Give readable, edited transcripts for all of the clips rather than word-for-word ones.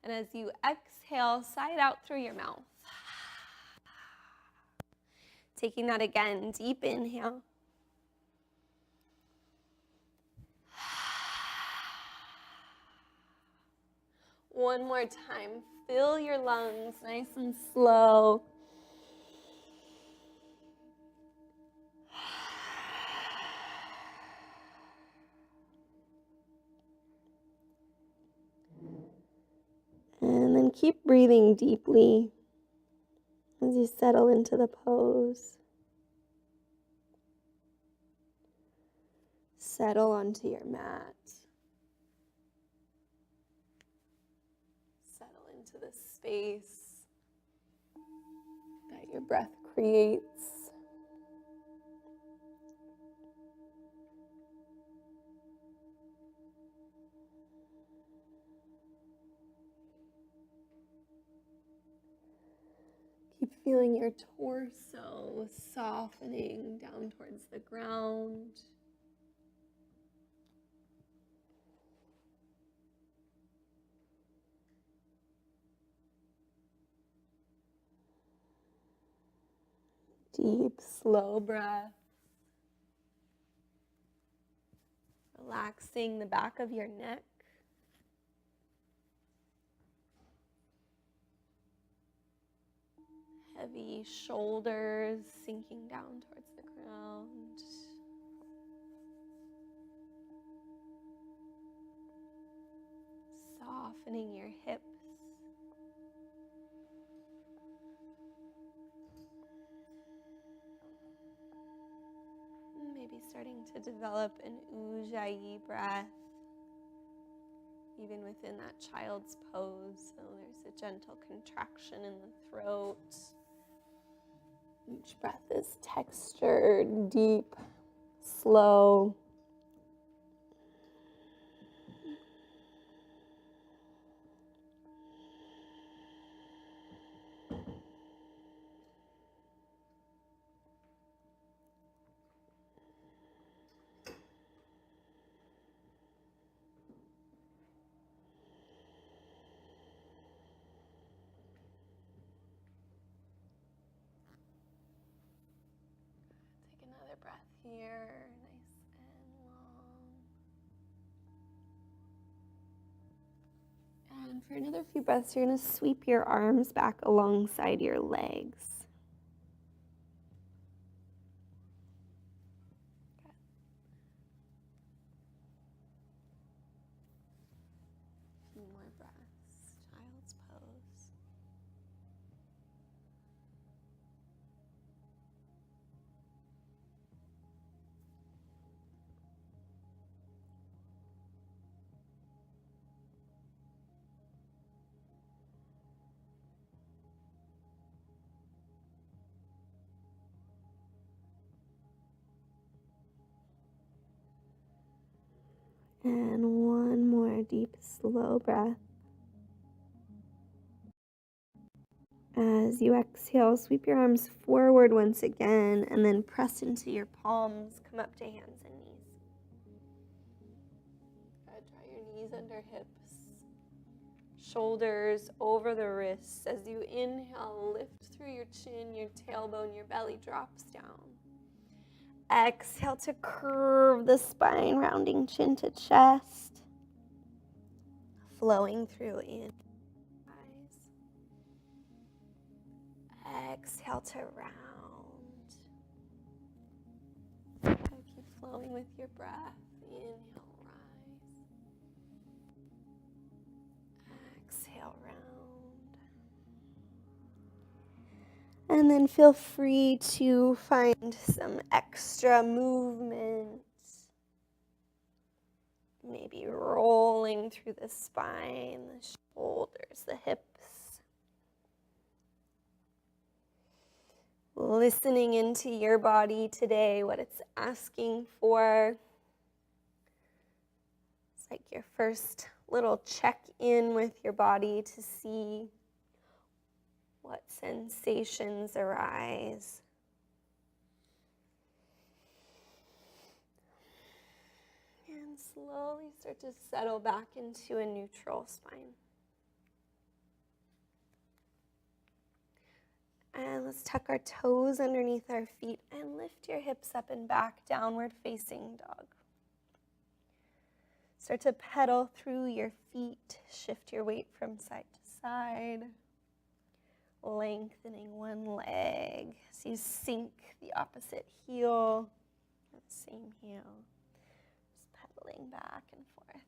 And as you exhale, sigh it out through your mouth. Taking that again, deep inhale. One more time, fill your lungs nice and slow. And then keep breathing deeply as you settle into the pose. Settle onto your mat. Settle into the space that your breath creates. Keep feeling your torso softening down towards the ground. Deep, slow breath. Relaxing the back of your neck. Heavy shoulders sinking down towards the ground. Softening your hips. Maybe starting to develop an Ujjayi breath, even within that child's pose. So there's a gentle contraction in the throat. Each breath is textured, deep, slow. Another breath here, nice and long. And for another few breaths, you're going to sweep your arms back alongside your legs. Good. A few more breaths, child's pose. And one more deep, slow breath. As you exhale, sweep your arms forward once again, and then press into your palms. Come up to hands and knees. Good. Draw your knees under hips. Shoulders over the wrists. As you inhale, lift through your chin, your tailbone, your belly drops down. Exhale to curve the spine, rounding chin to chest. Flowing through in eyes. Exhale to round. Keep flowing with your breath. Inhale, rise. Exhale, round. And then feel free to find some extra movement. Maybe rolling through the spine, the shoulders, the hips. Listening into your body today, what it's asking for. It's like your first little check-in with your body to see what sensations arise. And slowly start to settle back into a neutral spine. And let's tuck our toes underneath our feet and lift your hips up and back, downward facing dog. Start to pedal through your feet. Shift your weight from side to side. Lengthening one leg as you sink the opposite heel, and the same heel. Just pedaling back and forth.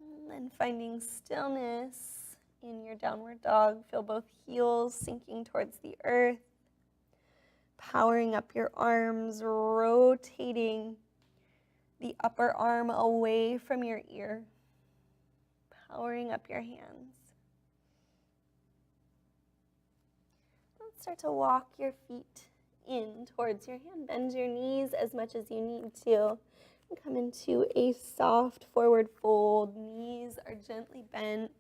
And then finding stillness in your downward dog. Feel both heels sinking towards the earth. Powering up your arms, rotating the upper arm away from your ear. Powering up your hands. Let's start to walk your feet in towards your hand. Bend your knees as much as you need to. And come into a soft forward fold. Knees are gently bent.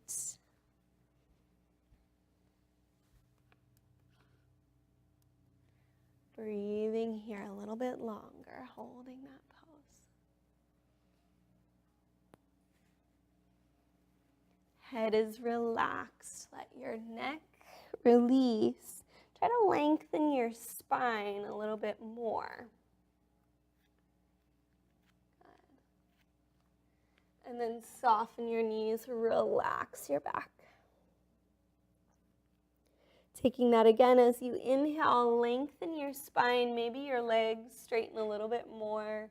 Breathing here a little bit longer, holding that pose. Head is relaxed. Let your neck release. Try to lengthen your spine a little bit more. Good. And then soften your knees, relax your back. Taking that again as you inhale, lengthen your spine, maybe your legs straighten a little bit more,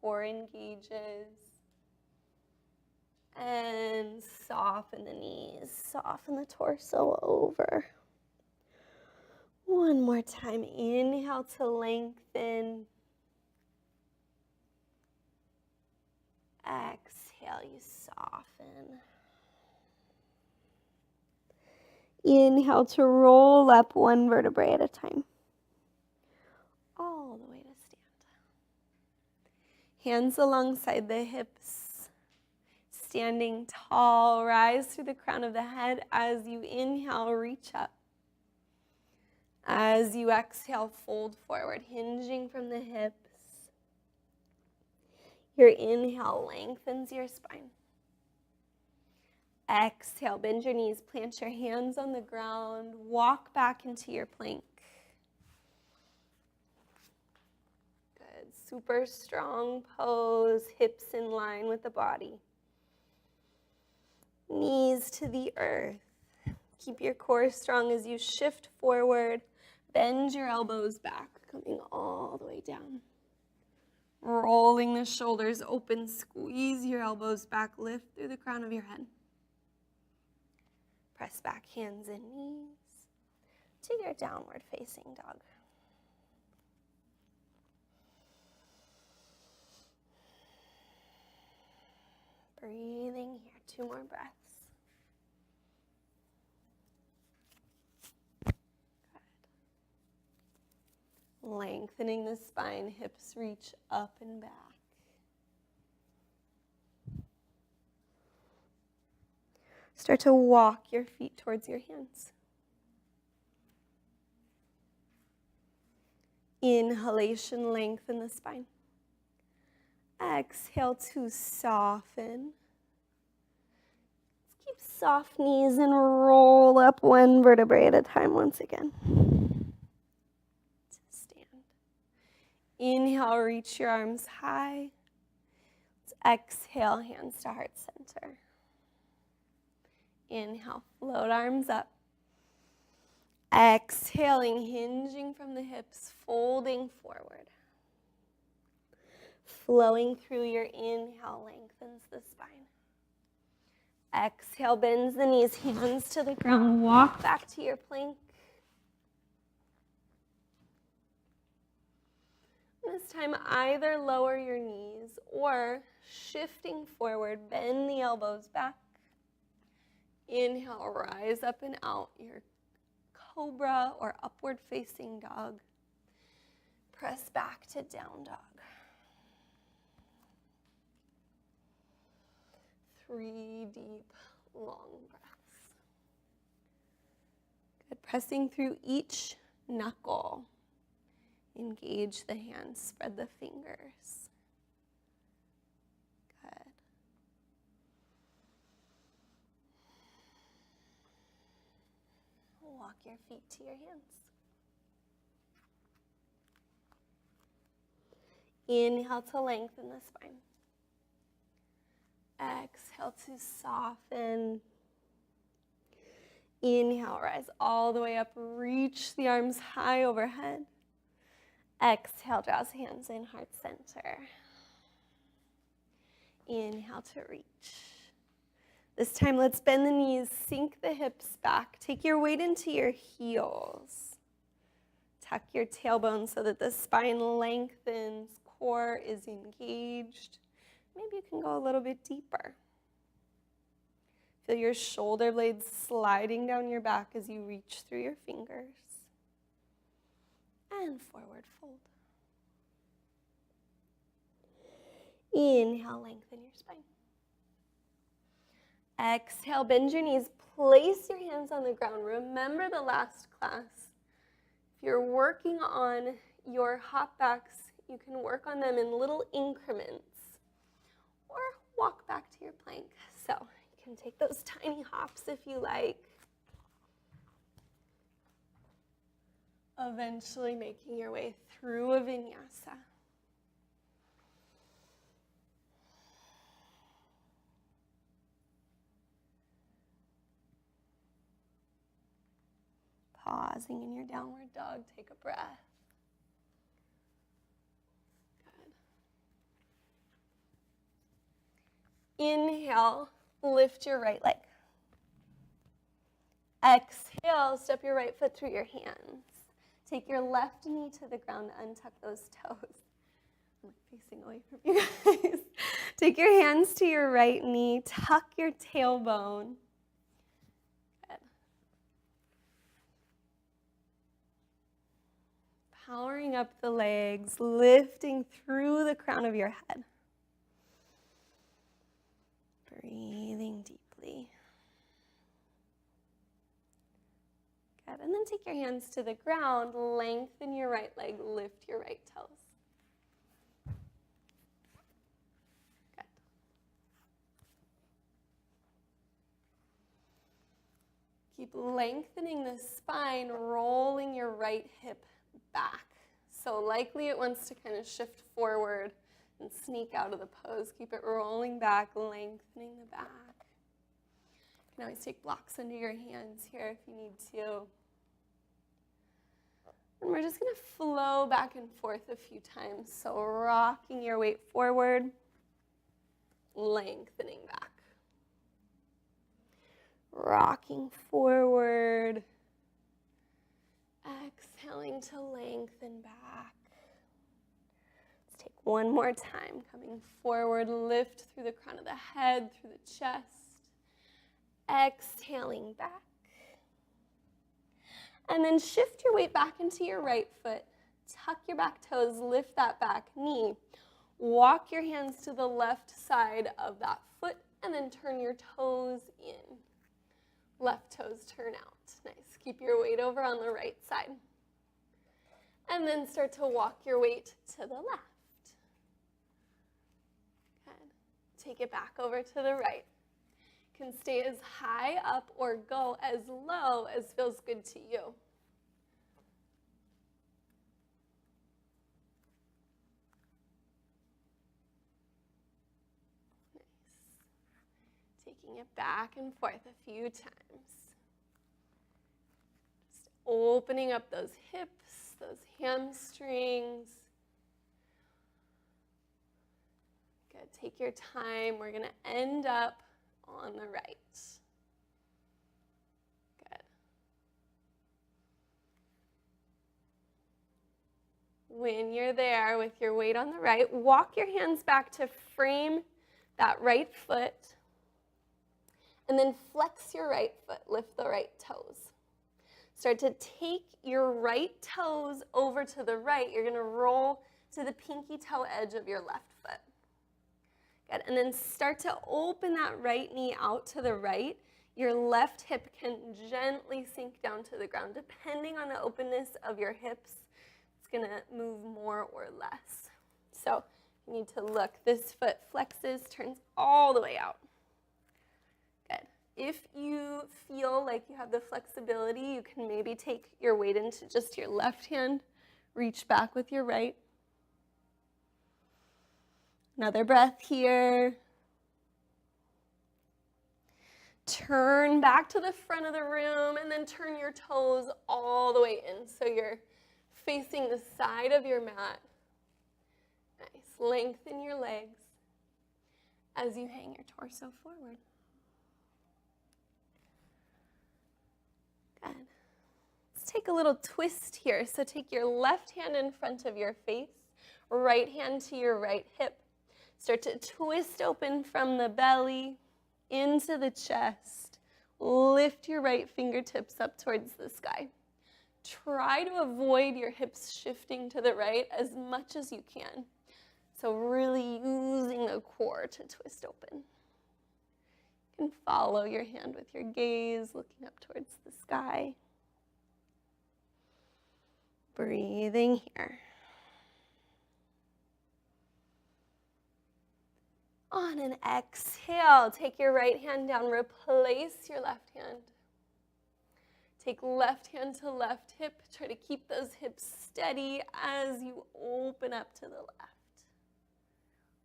core engages, and soften the knees, soften the torso over. One more time, inhale to lengthen, exhale, you soften. Inhale to roll up one vertebrae at a time. All the way to stand. Hands alongside the hips. Standing tall, rise through the crown of the head. As you inhale, reach up. As you exhale, fold forward, hinging from the hips. Your inhale lengthens your spine. Exhale, bend your knees, plant your hands on the ground, walk back into your plank. Good, super strong pose, hips in line with the body. Knees to the earth. Keep your core strong as you shift forward, bend your elbows back, coming all the way down. Rolling the shoulders open, squeeze your elbows back, lift through the crown of your head. Press back hands and knees to your downward facing dog. Breathing here, 2 more breaths. Good. Lengthening the spine, hips reach up and back. Start to walk your feet towards your hands. Inhalation, lengthen the spine. Exhale to soften. Let's keep soft knees and roll up one vertebrae at a time once again. To stand. Inhale, reach your arms high. Let's exhale, hands to heart center. Inhale, float arms up. Exhaling, hinging from the hips, folding forward. Flowing through your inhale, lengthens the spine. Exhale, bends the knees, hands to the ground. Walk back to your plank. This time, either lower your knees or shifting forward, bend the elbows back. Inhale, rise up and out, your cobra or upward facing dog. Press back to down dog. 3 deep, long breaths. Good, pressing through each knuckle. Engage the hands, spread the fingers. Good. Walk your feet to your hands. Inhale to lengthen the spine. Exhale to soften. Inhale, rise all the way up. Reach the arms high overhead. Exhale, draws hands in, heart center. Inhale to reach. This time, let's bend the knees, sink the hips back. Take your weight into your heels. Tuck your tailbone so that the spine lengthens, core is engaged. Maybe you can go a little bit deeper. Feel your shoulder blades sliding down your back as you reach through your fingers. And forward fold. Inhale, lengthen your spine. Exhale, bend your knees. Place your hands on the ground. Remember the last class. If you're working on your hop backs, you can work on them in little increments or walk back to your plank. So you can take those tiny hops if you like. Eventually making your way through a vinyasa. Pausing in your downward dog, take a breath. Good. Inhale, lift your right leg. Exhale, step your right foot through your hands. Take your left knee to the ground, untuck those toes. I'm facing away from you guys. Take your hands to your right knee, tuck your tailbone. Good. Powering up the legs, lifting through the crown of your head. Breathing deeply. Good. And then take your hands to the ground, lengthen your right leg, lift your right toes. Good. Keep lengthening the spine, rolling your right hip back. So likely it wants to kind of shift forward and sneak out of the pose. Keep it rolling back, lengthening the back. You can always take blocks under your hands here if you need to. And we're just going to flow back and forth a few times. So rocking your weight forward, lengthening back. Rocking forward, exhaling to lengthen back. Let's take one more time. Coming forward, lift through the crown of the head, through the chest. Exhaling back. And then shift your weight back into your right foot. Tuck your back toes, lift that back knee. Walk your hands to the left side of that foot and then turn your toes in. Left toes turn out. Nice. Keep your weight over on the right side. And then start to walk your weight to the left. Good. Take it back over to the right. Can stay as high up or go as low as feels good to you. Nice. Taking it back and forth a few times. Just opening up those hips, those hamstrings. Good. Take your time. We're going to end up on the right. Good. When you're there with your weight on the right, walk your hands back to frame that right foot, and then flex your right foot, lift the right toes. Start to take your right toes over to the right. You're going to roll to the pinky toe edge of your left foot. Good. And then start to open that right knee out to the right. Your left hip can gently sink down to the ground. Depending on the openness of your hips, it's going to move more or less. So you need to look. This foot flexes, turns all the way out. Good. If you feel like you have the flexibility, you can maybe take your weight into just your left hand, reach back with your right. Another breath here. Turn back to the front of the room and then turn your toes all the way in so you're facing the side of your mat. Nice. Lengthen your legs as you hang your torso forward. Good. Let's take a little twist here. So take your left hand in front of your face, right hand to your right hip. Start to twist open from the belly into the chest. Lift your right fingertips up towards the sky. Try to avoid your hips shifting to the right as much as you can. So really using the core to twist open. You can follow your hand with your gaze, looking up towards the sky. Breathing here. On an exhale, take your right hand down, replace your left hand. Take left hand to left hip. Try to keep those hips steady as you open up to the left.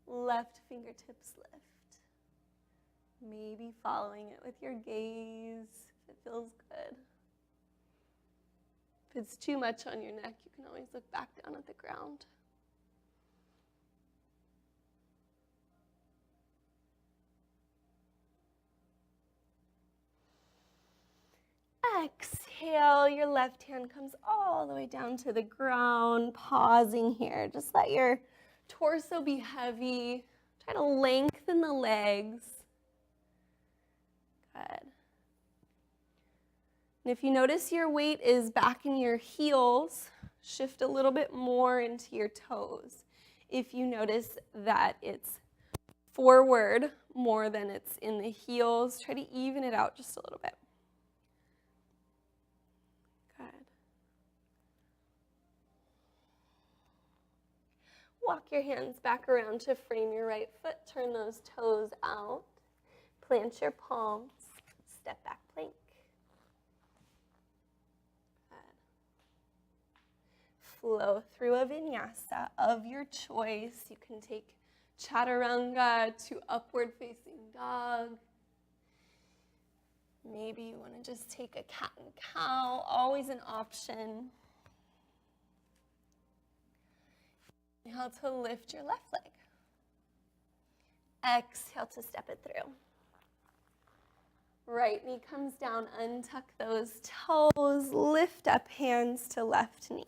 Left fingertips lift. Maybe following it with your gaze if it feels good. If it's too much on your neck, you can always look back down at the ground. Exhale, your left hand comes all the way down to the ground, pausing here. Just let your torso be heavy. Try to lengthen the legs. Good. And if you notice your weight is back in your heels, shift a little bit more into your toes. If you notice that it's forward more than it's in the heels, try to even it out just a little bit. Walk your hands back around to frame your right foot. Turn those toes out. Plant your palms. Step back plank. Good. Flow through a vinyasa of your choice. You can take chaturanga to upward facing dog. Maybe you want to just take a cat and cow. Always an option. Inhale to lift your left leg. Exhale to step it through. Right knee comes down, untuck those toes, lift up hands to left knee.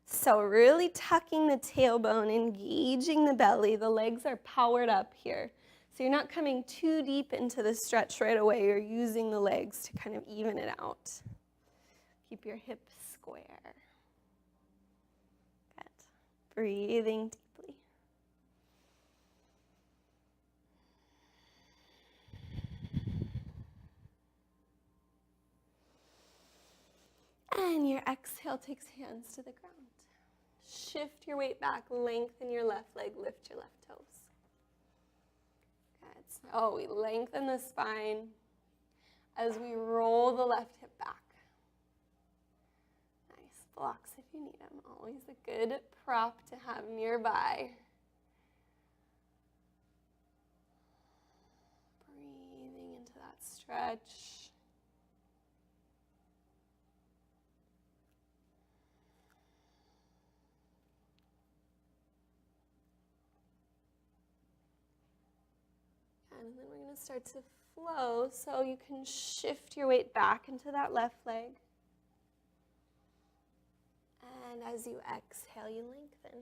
So really tucking the tailbone, engaging the belly. The legs are powered up here. So you're not coming too deep into the stretch right away. You're using the legs to kind of even it out. Keep your hips square. Breathing deeply. And your exhale takes hands to the ground. Shift your weight back, lengthen your left leg, lift your left toes. Good. So we lengthen the spine as we roll the left hip back. Nice blocks if you need them. Always a good prop to have nearby. Breathing into that stretch. And then we're going to start to flow, so you can shift your weight back into that left leg. And as you exhale, you lengthen.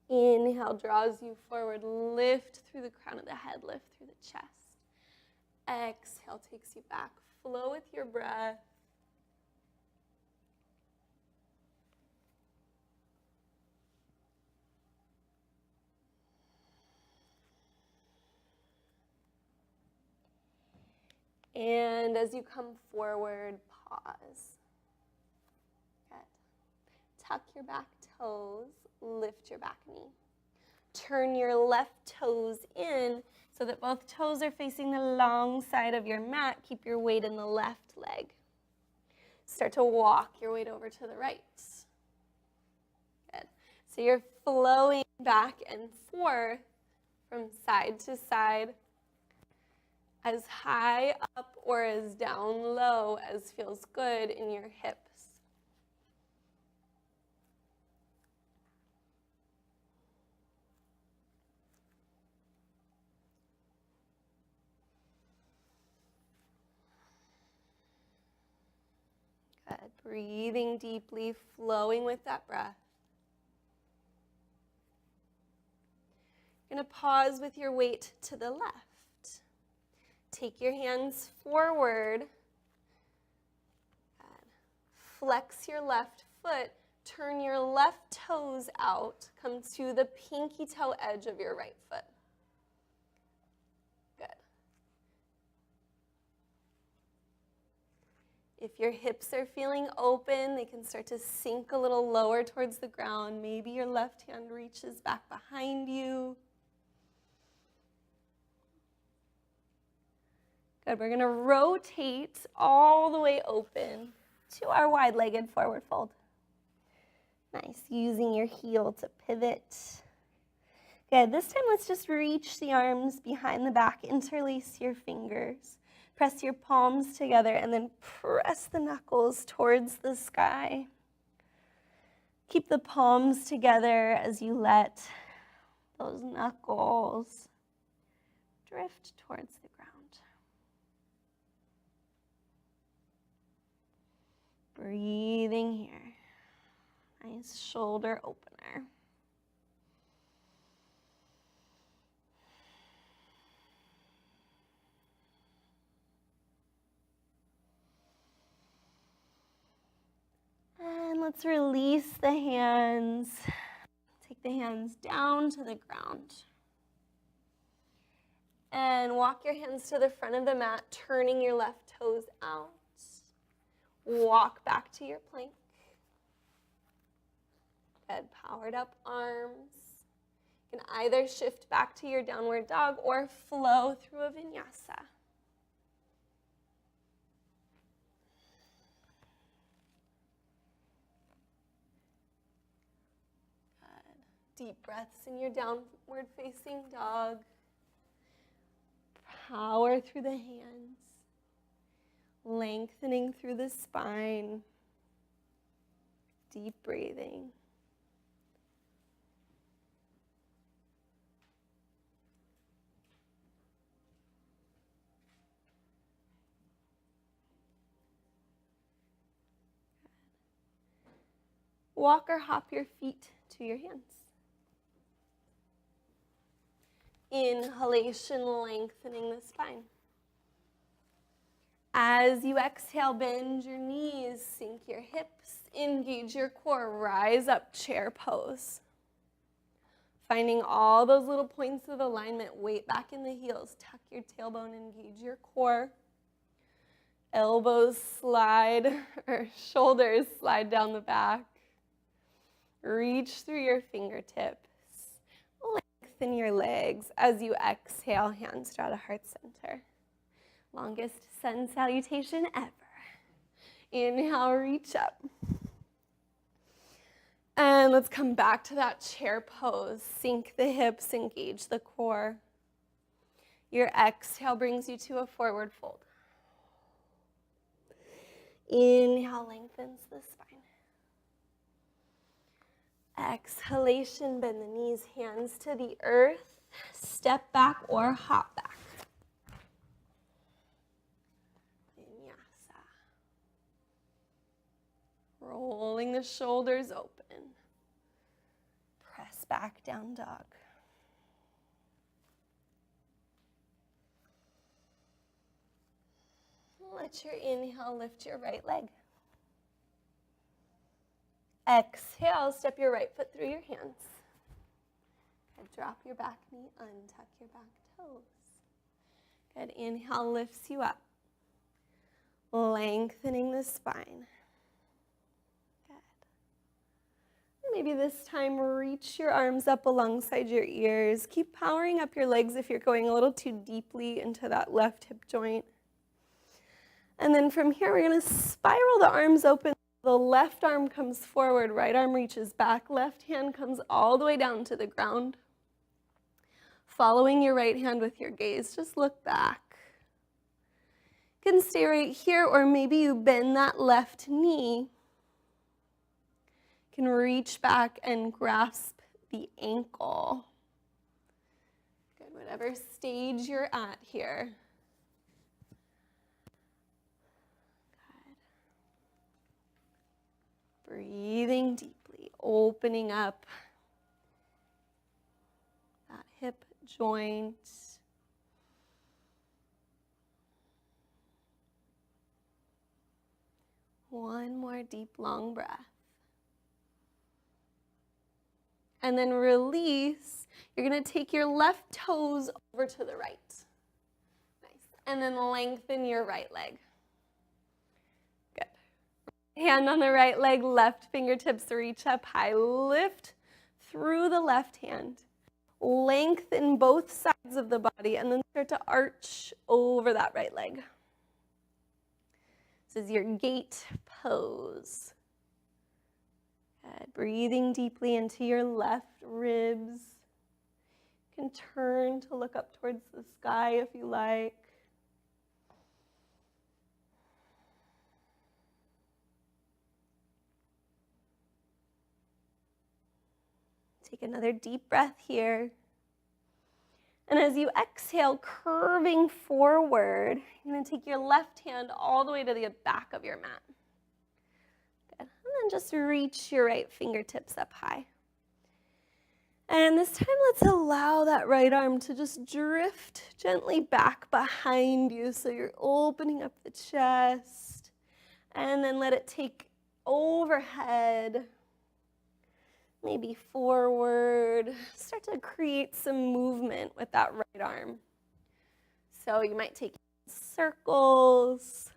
Inhale draws you forward, lift through the crown of the head, lift through the chest. Exhale takes you back. Flow with your breath. And as you come forward, pause. tuck your back toes, lift your back knee. Turn your left toes in so that both toes are facing the long side of your mat. Keep your weight in the left leg. Start to walk your weight over to the right. Good. So you're flowing back and forth from side to side, as high up or as down low as feels good in your hips. Good. Breathing deeply, flowing with that breath. You're going to pause with your weight to the left. Take your hands forward. Good. Flex your left foot. Turn your left toes out. Come to the pinky toe edge of your right foot. Good. If your hips are feeling open, they can start to sink a little lower towards the ground. Maybe your left hand reaches back behind you. Good, we're going to rotate all the way open to our wide-legged forward fold. Nice, using your heel to pivot. Good, this time let's just reach the arms behind the back, interlace your fingers, press your palms together, and then press the knuckles towards the sky. Keep the palms together as you let those knuckles drift towards the ground. Breathing here. Nice shoulder opener. And let's release the hands. Take the hands down to the ground. And walk your hands to the front of the mat, turning your left toes out. Walk back to your plank. Good, powered up arms. You can either shift back to your downward dog or flow through a vinyasa. Good. Deep breaths in your downward facing dog. Power through the hands. Lengthening through the spine. Deep breathing. Walk or hop your feet to your hands. Inhalation, lengthening the spine. As you exhale, bend your knees, sink your hips, engage your core, rise up, chair pose. Finding all those little points of alignment, weight back in the heels, tuck your tailbone, engage your core. Elbows slide, or shoulders slide down the back. Reach through your fingertips. Lengthen your legs as you exhale, hands draw to heart center. Longest sun salutation ever. Inhale, reach up. And let's come back to that chair pose. Sink the hips, engage the core. Your exhale brings you to a forward fold. Inhale, lengthens the spine. Exhalation, bend the knees, hands to the earth. Step back or hop back. Vinyasa. Rolling the shoulders open. Press back, down dog. Let your inhale lift your right leg. Exhale, step your right foot through your hands. Good, drop your back knee, untuck your back toes. Good, inhale lifts you up. Lengthening the spine. Good. Maybe this time reach your arms up alongside your ears. Keep powering up your legs if you're going a little too deeply into that left hip joint. And then from here, we're going to spiral the arms open. The left arm comes forward, right arm reaches back, left hand comes all the way down to the ground. Following your right hand with your gaze, just look back. You can stay right here, or maybe you bend that left knee. You can reach back and grasp the ankle. Good, whatever stage you're at here. Good. Breathing deeply, opening up that hip joint. One more deep, long breath. And then release. You're going to take your left toes over to the right. Nice. And then lengthen your right leg. Good. Hand on the right leg, left fingertips reach up high. Lift through the left hand. Lengthen both sides of the body and then start to arch over that right leg. This is your gate pose. Good. Breathing deeply into your left ribs. You can turn to look up towards the sky if you like. Take another deep breath here. And as you exhale, curving forward, you're going to take your left hand all the way to the back of your mat. Good. And then just reach your right fingertips up high. And this time, let's allow that right arm to just drift gently back behind you. So you're opening up the chest. And then let it take overhead. Maybe forward. Start to create some movement with that right arm. So you might take circles,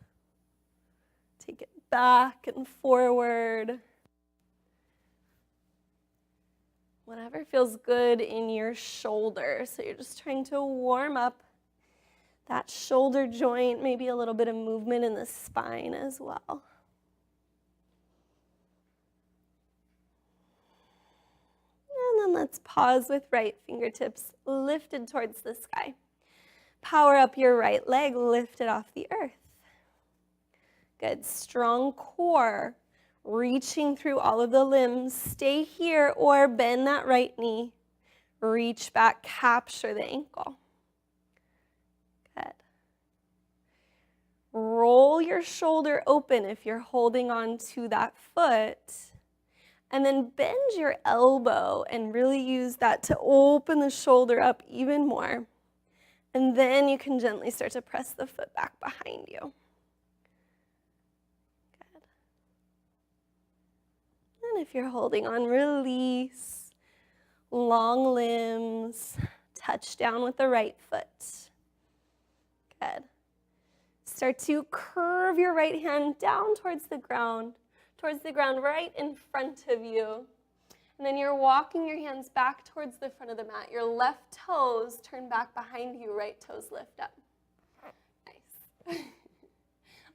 take it back and forward. Whatever feels good in your shoulder. So you're just trying to warm up that shoulder joint, maybe a little bit of movement in the spine as well. And then let's pause with right fingertips lifted towards the sky. Power up your right leg, lift it off the earth. Good, strong core, reaching through all of the limbs. Stay here or bend that right knee. Reach back, capture the ankle. Good. Roll your shoulder open if you're holding on to that foot. And then bend your elbow and really use that to open the shoulder up even more. And then you can gently start to press the foot back behind you. Good. And if you're holding on, release. Long limbs. Touch down with the right foot. Good. Start to curve your right hand down towards the ground right in front of you. And then you're walking your hands back towards the front of the mat. Your left toes turn back behind you, right toes lift up. Nice.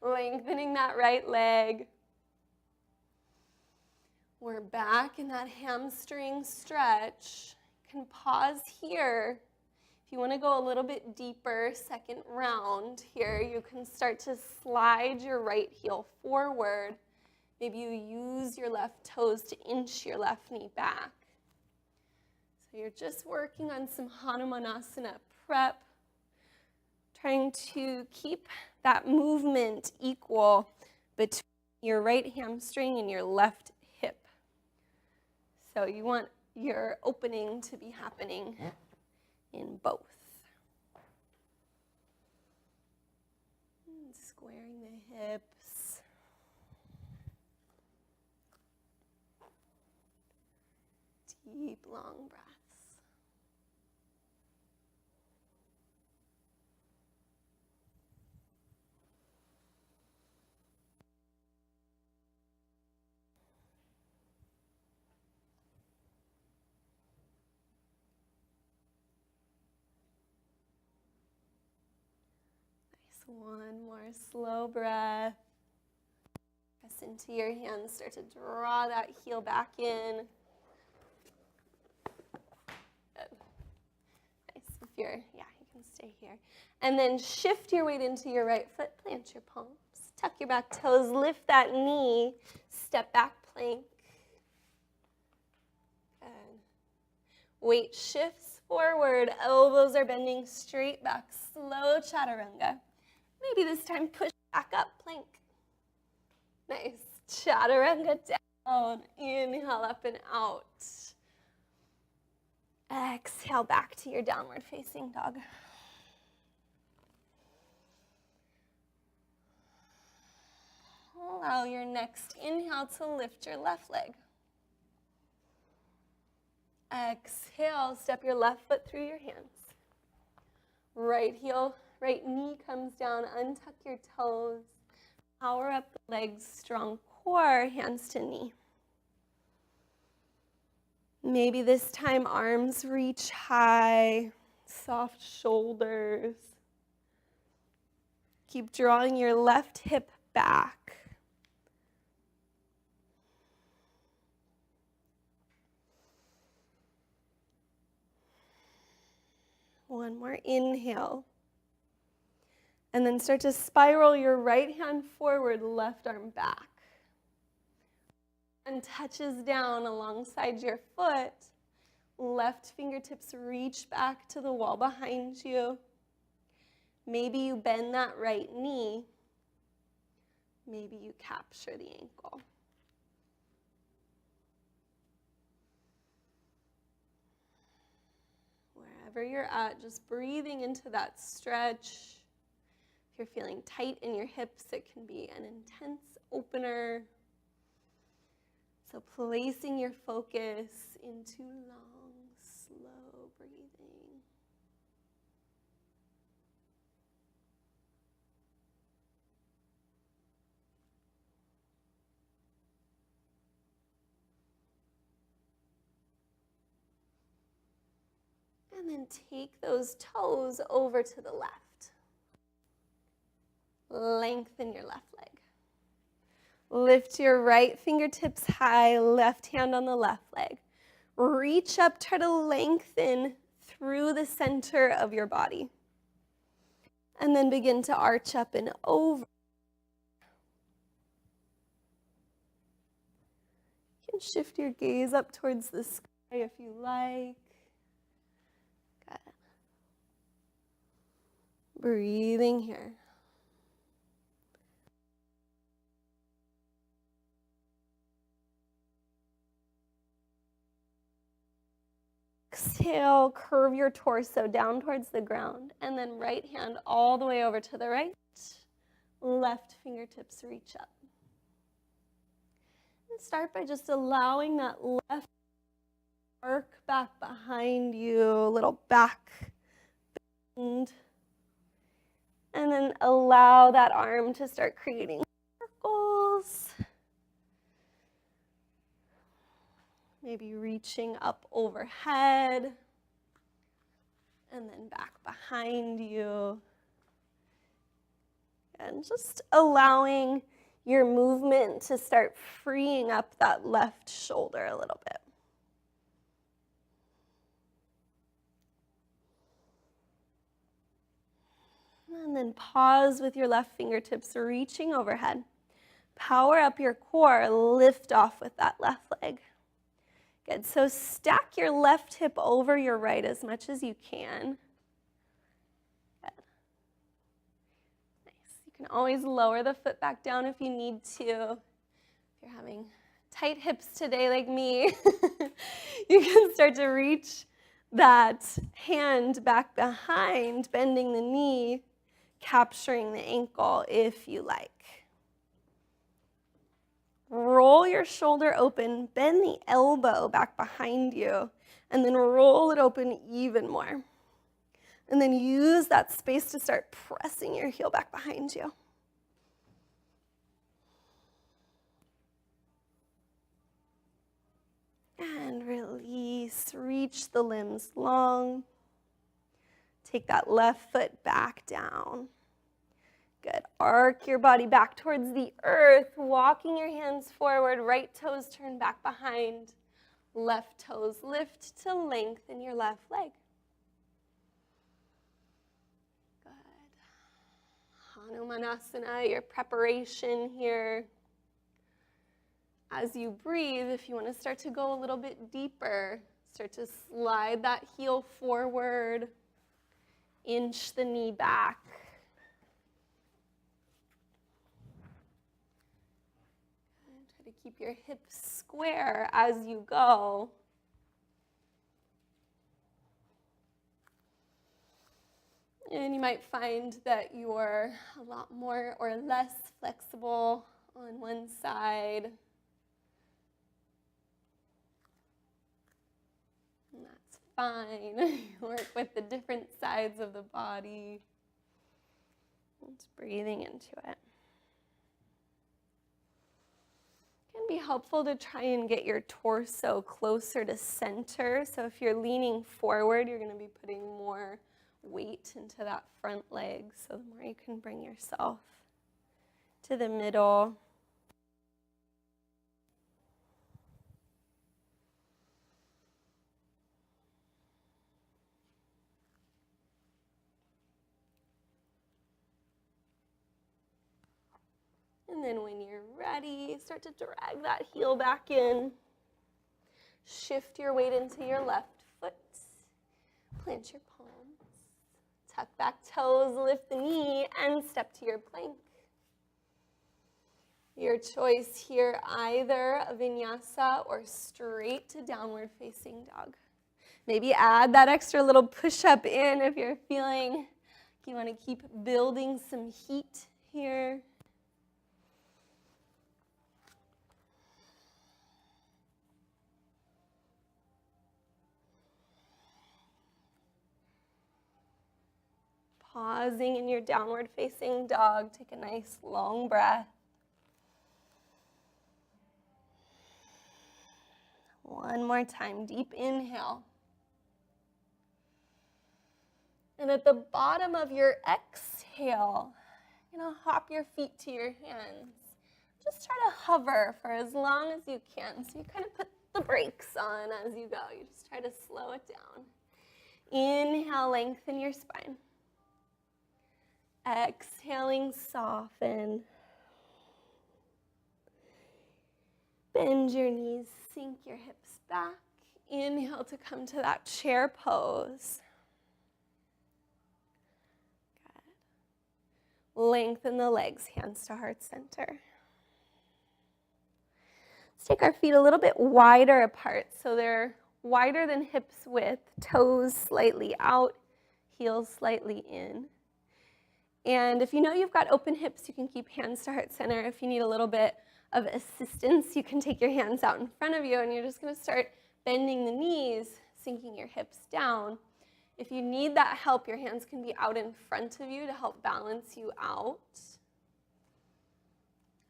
Lengthening that right leg. We're back in that hamstring stretch. You can pause here. If you want to go a little bit deeper, second round here, you can start to slide your right heel forward. Maybe you use your left toes to inch your left knee back. So you're just working on some Hanumanasana prep, trying to keep that movement equal between your right hamstring and your left hip. So you want your opening to be happening in both. And squaring the hips. Deep, long breaths. One more slow breath. Press into your hands. Start to draw that heel back in. Good. Nice. If you're, you can stay here. And then shift your weight into your right foot. Plant your palms. Tuck your back toes. Lift that knee. Step back plank. Good. Weight shifts forward. Elbows are bending straight back. Slow chaturanga. Maybe this time push back up, plank. Nice. Chaturanga down. Inhale up and out. Exhale back to your downward facing dog. Allow your next inhale to lift your left leg. Exhale, step your left foot through your hands. Right heel, right knee comes down, untuck your toes. Power up the legs, strong core, hands to knee. Maybe this time arms reach high, soft shoulders. Keep drawing your left hip back. One more inhale. And then start to spiral your right hand forward, left arm back. And touches down alongside your foot. Left fingertips reach back to the wall behind you. Maybe you bend that right knee. Maybe you capture the ankle. Wherever you're at, just breathing into that stretch. If you're feeling tight in your hips, it can be an intense opener. So placing your focus into long, slow breathing. And then take those toes over to the left. Lengthen your left leg. Lift your right fingertips high, left hand on the left leg. Reach up, try to lengthen through the center of your body. And then begin to arch up and over. You can shift your gaze up towards the sky if you like. Good. Breathing here. Exhale, curve your torso down towards the ground, and then right hand all the way over to the right. Left fingertips reach up. And start by just allowing that left arc back behind you, a little back bend. And then allow that arm to start creating circles. Maybe reaching up overhead and then back behind you. And just allowing your movement to start freeing up that left shoulder a little bit. And then pause with your left fingertips reaching overhead. Power up your core, lift off with that left leg. Good, so stack your left hip over your right as much as you can. Good. Nice. You can always lower the foot back down if you need to. If you're having tight hips today like me, you can start to reach that hand back behind, bending the knee, capturing the ankle if you like. Roll your shoulder open, bend the elbow back behind you, and then roll it open even more. And then use that space to start pressing your heel back behind you. And release, reach the limbs long. Take that left foot back down. Good. Arc your body back towards the earth, walking your hands forward, right toes turn back behind, left toes lift to lengthen your left leg. Good. Hanumanasana, your preparation here. As you breathe, if you want to start to go a little bit deeper, start to slide that heel forward, inch the knee back. Try to keep your hips square as you go. And you might find that you're a lot more or less flexible on one side. And that's fine. Work with the different sides of the body. Just breathing into it. It can be helpful to try and get your torso closer to center. So if you're leaning forward, you're going to be putting more weight into that front leg. So the more you can bring yourself to the middle. And then when you're ready, start to drag that heel back in. Shift your weight into your left foot. Plant your palms. Tuck back toes, lift the knee, and step to your plank. Your choice here, either a vinyasa or straight to downward facing dog. Maybe add that extra little push-up in if you're feeling you want to keep building some heat here. Pausing in your downward facing dog, take a nice long breath. One more time, deep inhale. And at the bottom of your exhale, you're going to hop your feet to your hands. Just try to hover for as long as you can. So you kind of put the brakes on as you go. You just try to slow it down. Inhale, lengthen your spine. Exhaling, soften. Bend your knees, sink your hips back. Inhale to come to that chair pose. Good. Lengthen the legs, hands to heart center. Let's take our feet a little bit wider apart so they're wider than hips width, toes slightly out, heels slightly in. And if you know you've got open hips, you can keep hands to heart center. If you need a little bit of assistance, you can take your hands out in front of you, and you're just going to start bending the knees, sinking your hips down. If you need that help, your hands can be out in front of you to help balance you out.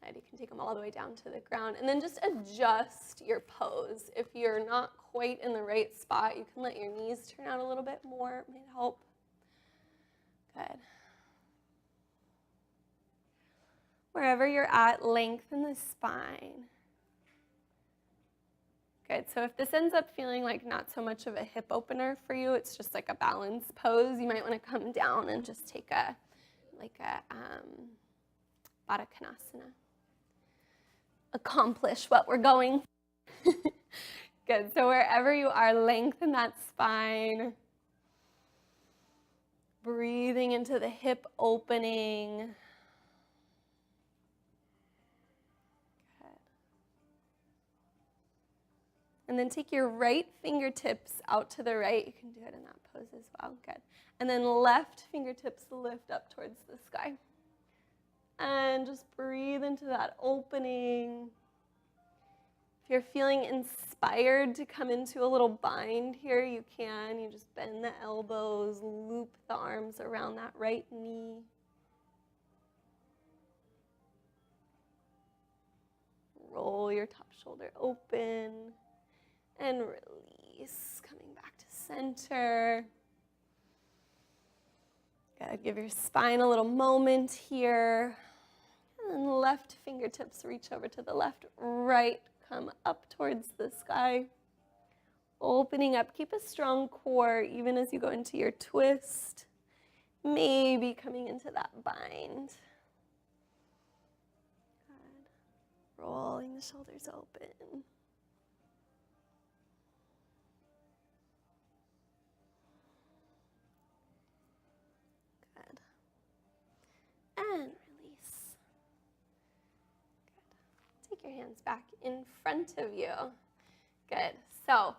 And you can take them all the way down to the ground. And then just adjust your pose. If you're not quite in the right spot, you can let your knees turn out a little bit more. It might help. Good. Wherever you're at, lengthen the spine. Good, so if this ends up feeling like not so much of a hip opener for you, it's just like a balance pose, you might want to come down and just take a Baddha Konasana. Accomplish what we're going. Good, so wherever you are, lengthen that spine. Breathing into the hip opening. And then take your right fingertips out to the right. You can do it in that pose as well. Good. And then left fingertips lift up towards the sky. And just breathe into that opening. If you're feeling inspired to come into a little bind here, you can. You just bend the elbows, loop the arms around that right knee. Roll your top shoulder open. And release, coming back to center. Good. Give your spine a little moment here. And then left fingertips reach over to the left, right, come up towards the sky. Opening up, keep a strong core even as you go into your twist. Maybe coming into that bind. Good. Rolling the shoulders open. Good. And release. Good. Take your hands back in front of you. Good. So,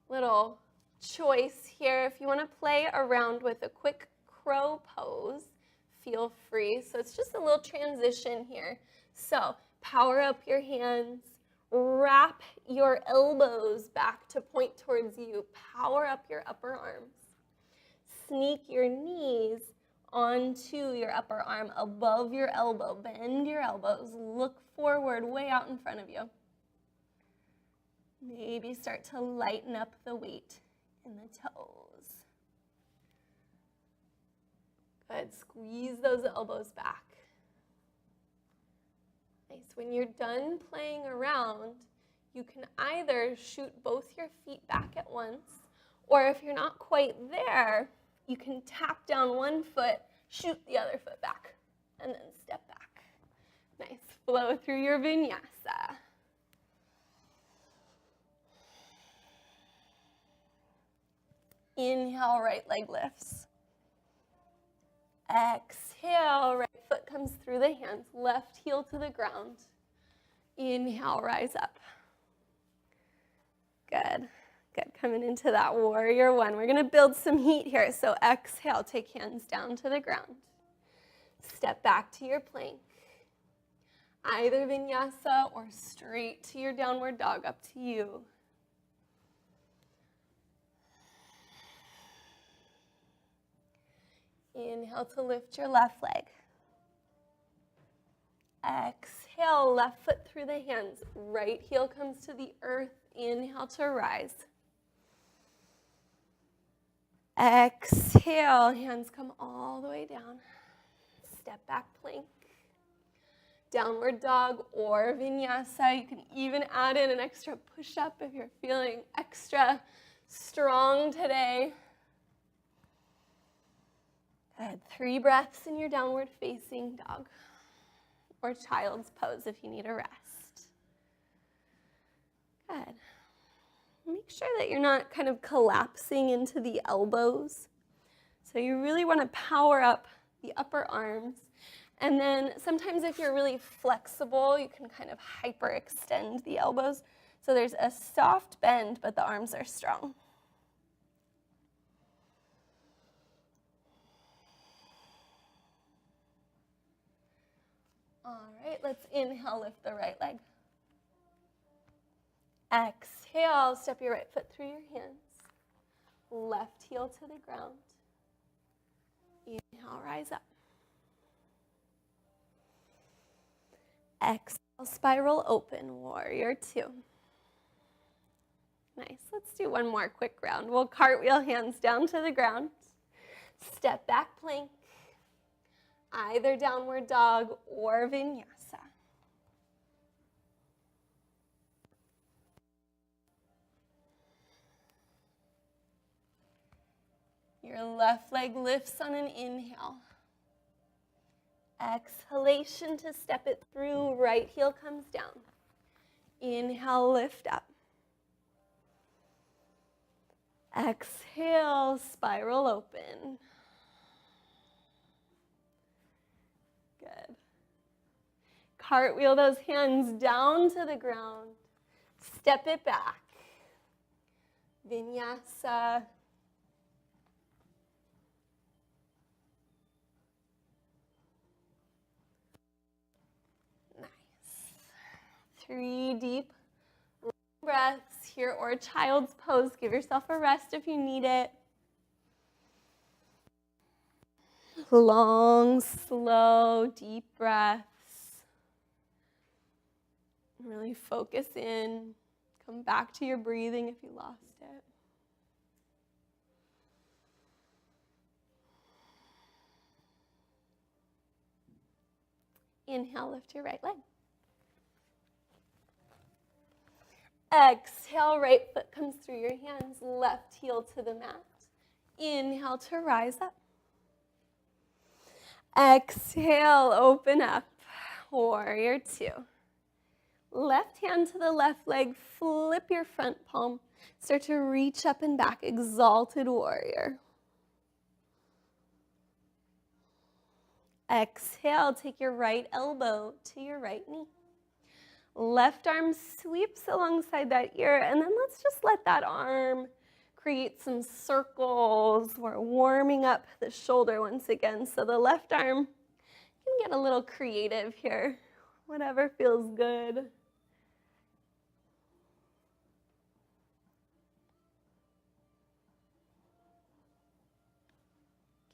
little choice here. If you want to play around with a quick crow pose, feel free. So it's just a little transition here. So power up your hands, wrap your elbows back to point towards you, power up your upper arms. Sneak your knees onto your upper arm, above your elbow, bend your elbows, look forward, way out in front of you. Maybe start to lighten up the weight in the toes. Good, squeeze those elbows back. Nice, when you're done playing around, you can either shoot both your feet back at once, or if you're not quite there, you can tap down one foot, shoot the other foot back, and then step back. Nice, flow through your vinyasa. Inhale, right leg lifts. Exhale, right foot comes through the hands, left heel to the ground. Inhale, rise up. Good, good. Coming into that warrior one. We're gonna build some heat here. So exhale, take hands down to the ground. Step back to your plank. Either vinyasa or straight to your downward dog, up to you. Inhale to lift your left leg. Exhale, left foot through the hands. Right heel comes to the earth. Inhale to rise. Exhale, hands come all the way down. Step back plank. Downward dog or vinyasa. You can even add in an extra push-up if you're feeling extra strong today. Good. 3 breaths in your downward facing dog or child's pose if you need a rest. Good. Make sure that you're not kind of collapsing into the elbows. So you really want to power up the upper arms. And then sometimes if you're really flexible, you can kind of hyperextend the elbows. So there's a soft bend, but the arms are strong. All right, let's inhale, lift the right leg. Exhale, step your right foot through your hands. Left heel to the ground. Inhale, rise up. Exhale, spiral open, warrior 2. Nice, let's do one more quick round. We'll cartwheel hands down to the ground. Step back plank. Either downward dog or vinyasa. Your left leg lifts on an inhale. Exhalation to step it through, right heel comes down. Inhale, lift up. Exhale, spiral open. Good. Cartwheel those hands down to the ground. Step it back. Vinyasa. Nice. 3 deep breaths here, or child's pose. Give yourself a rest if you need it. Long, slow, deep breaths. Really focus in. Come back to your breathing if you lost it. Inhale, lift your right leg. Exhale, right foot comes through your hands, left heel to the mat. Inhale to rise up. Exhale, open up. Warrior two. Left hand to the left leg, flip your front palm. Start to reach up and back, exalted warrior. Exhale, take your right elbow to your right knee. Left arm sweeps alongside that ear, and then let's just let that arm create some circles. We're warming up the shoulder once again. So the left arm can get a little creative here, whatever feels good.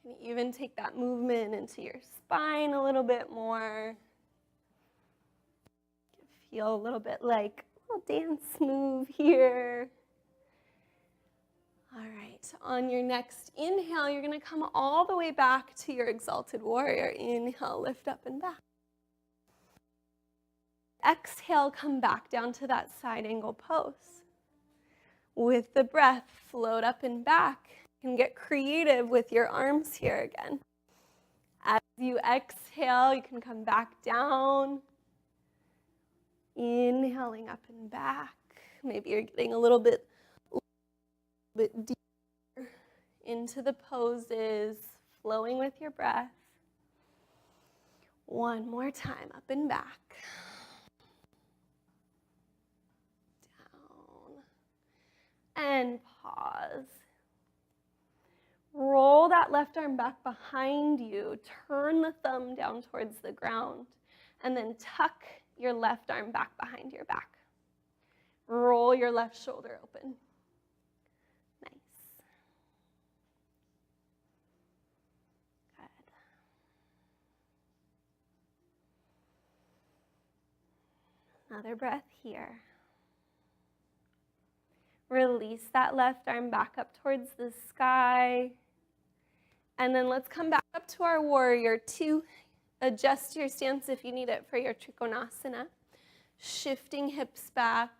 Can even take that movement into your spine a little bit more. Feel a little bit like a little dance move here. All right, on your next inhale, you're gonna come all the way back to your exalted warrior. Inhale, lift up and back. Exhale, come back down to that side angle pose. With the breath, float up and back. You can get creative with your arms here again. As you exhale, you can come back down. Inhaling up and back. Maybe you're getting a little bit deeper into the poses, flowing with your breath. One more time, up and back. Down. And pause. Roll that left arm back behind you. Turn the thumb down towards the ground. And then tuck your left arm back behind your back. Roll your left shoulder open. Nice. Good. Another breath here. Release that left arm back up towards the sky. And then let's come back up to our warrior two. Adjust your stance if you need it for your Trikonasana. Shifting hips back,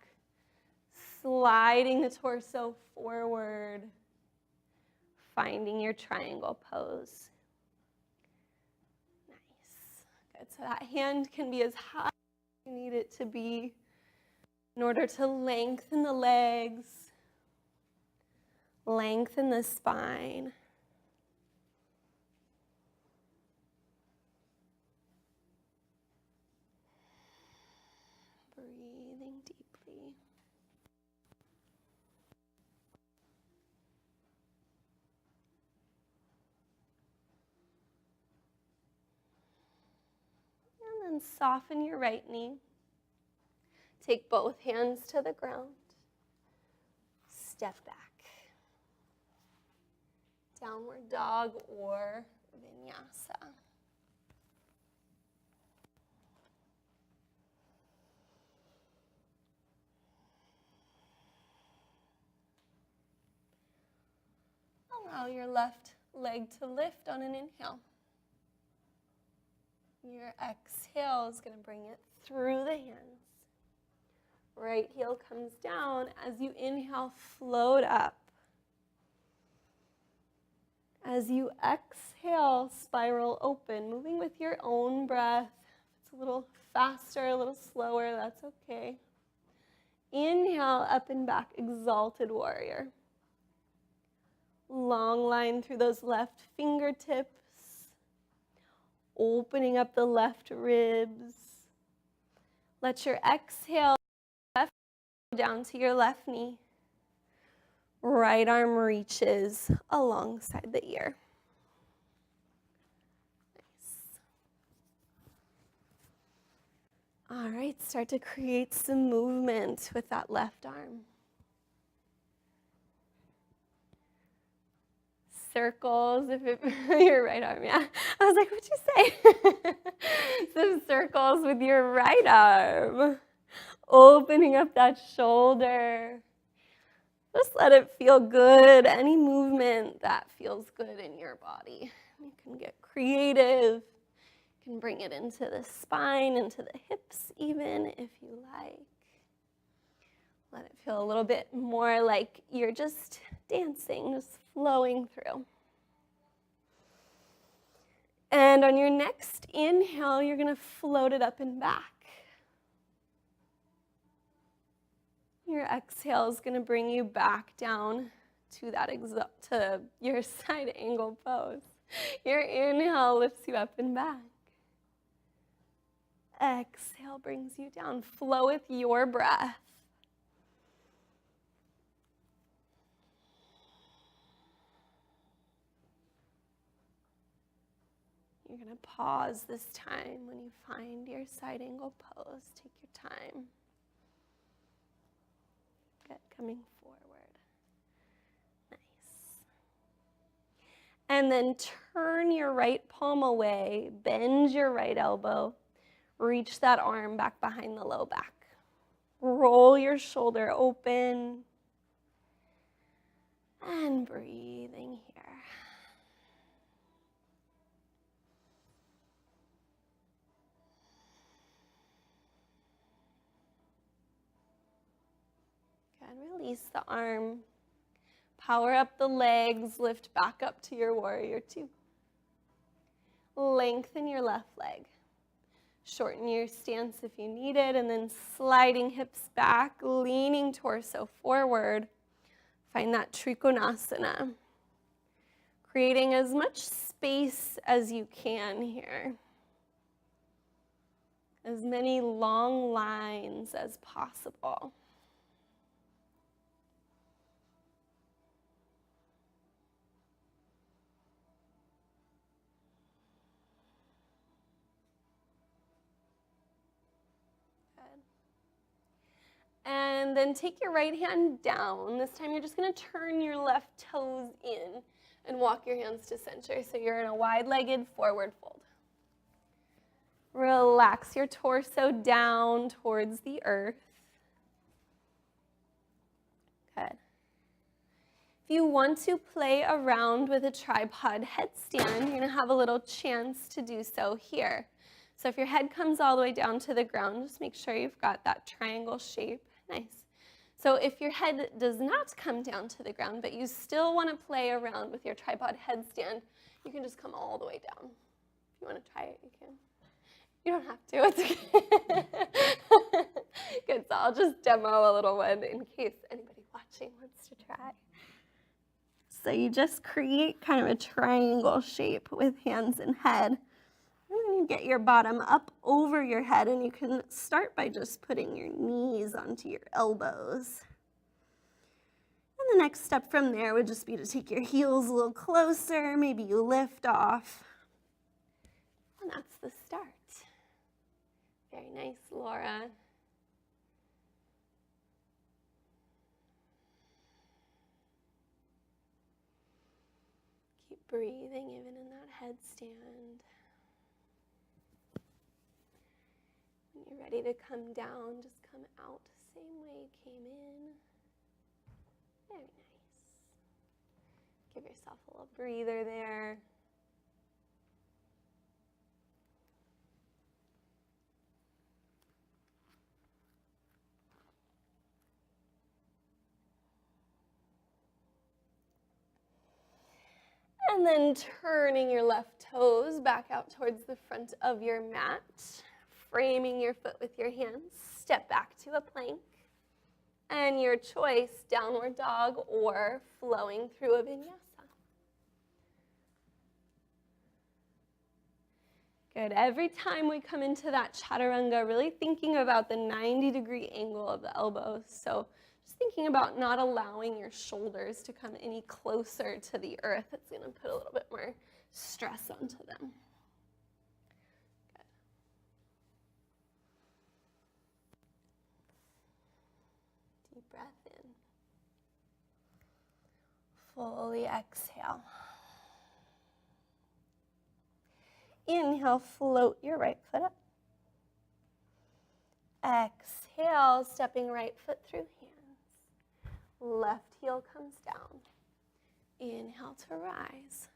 sliding the torso forward, finding your triangle pose. Nice. Good. So that hand can be as high as you need it to be in order to lengthen the legs, lengthen the spine. Breathing deeply. And then soften your right knee. Take both hands to the ground. Step back. Downward dog or Vinyasa. Allow your left leg to lift on an inhale. Your exhale is going to bring it through the hands. Right heel comes down. As you inhale, float up. As you exhale, spiral open, moving with your own breath. If it's a little faster, a little slower, that's okay. Inhale, up and back, exalted warrior. Long line through those left fingertips, opening up the left ribs. Let your exhale left down to your left knee. Right arm reaches alongside the ear. Nice. All right, start to create some movement with that left arm. Circles, if it, your right arm, yeah. I was like, what'd you say? Some circles with your right arm. Opening up that shoulder. Just let it feel good. Any movement that feels good in your body. You can get creative. You You can bring it into the spine, into the hips even if you like. Let it feel a little bit more like you're just dancing, just flowing through. And on your next inhale, you're going to float it up and back. Your exhale is going to bring you back down to that to your side angle pose. Your inhale lifts you up and back. Exhale brings you down. Flow with your breath. You're going to pause this time when you find your side angle pose. Take your time. Good, coming forward. Nice. And then turn your right palm away, bend your right elbow, reach that arm back behind the low back. Roll your shoulder open and breathing here. Good, release the arm. Power up the legs, lift back up to your warrior two. Lengthen your left leg. Shorten your stance if you need it, and then sliding hips back, leaning torso forward. Find that Trikonasana. Creating as much space as you can here. As many long lines as possible. And then take your right hand down. This time you're just going to turn your left toes in and walk your hands to center. So you're in a wide-legged forward fold. Relax your torso down towards the earth. Good. If you want to play around with a tripod headstand, you're going to have a little chance to do so here. So if your head comes all the way down to the ground, just make sure you've got that triangle shape. Nice. So if your head does not come down to the ground, but you still want to play around with your tripod headstand, you can just come all the way down. If you want to try it, you can. You don't have to. It's okay. Good, so I'll just demo a little one in case anybody watching wants to try. So you just create kind of a triangle shape with hands and head. And then you get your bottom up over your head, and you can start by just putting your knees onto your elbows. And the next step from there would just be to take your heels a little closer. Maybe you lift off. And that's the start. Very nice, Laura. Keep breathing even in that headstand. When you're ready to come down, just come out the same way you came in. Very nice. Give yourself a little breather there. And then turning your left toes back out towards the front of your mat, framing your foot with your hands, step back to a plank, and your choice, downward dog or flowing through a vinyasa. Good. Every time we come into that chaturanga, really thinking about the 90-degree angle of the elbows. So just thinking about not allowing your shoulders to come any closer to the earth. It's going to put a little bit more stress onto them. Good. Deep breath in. Fully exhale. Inhale, float your right foot up. Exhale, stepping right foot through hands. Left heel comes down. Inhale to rise.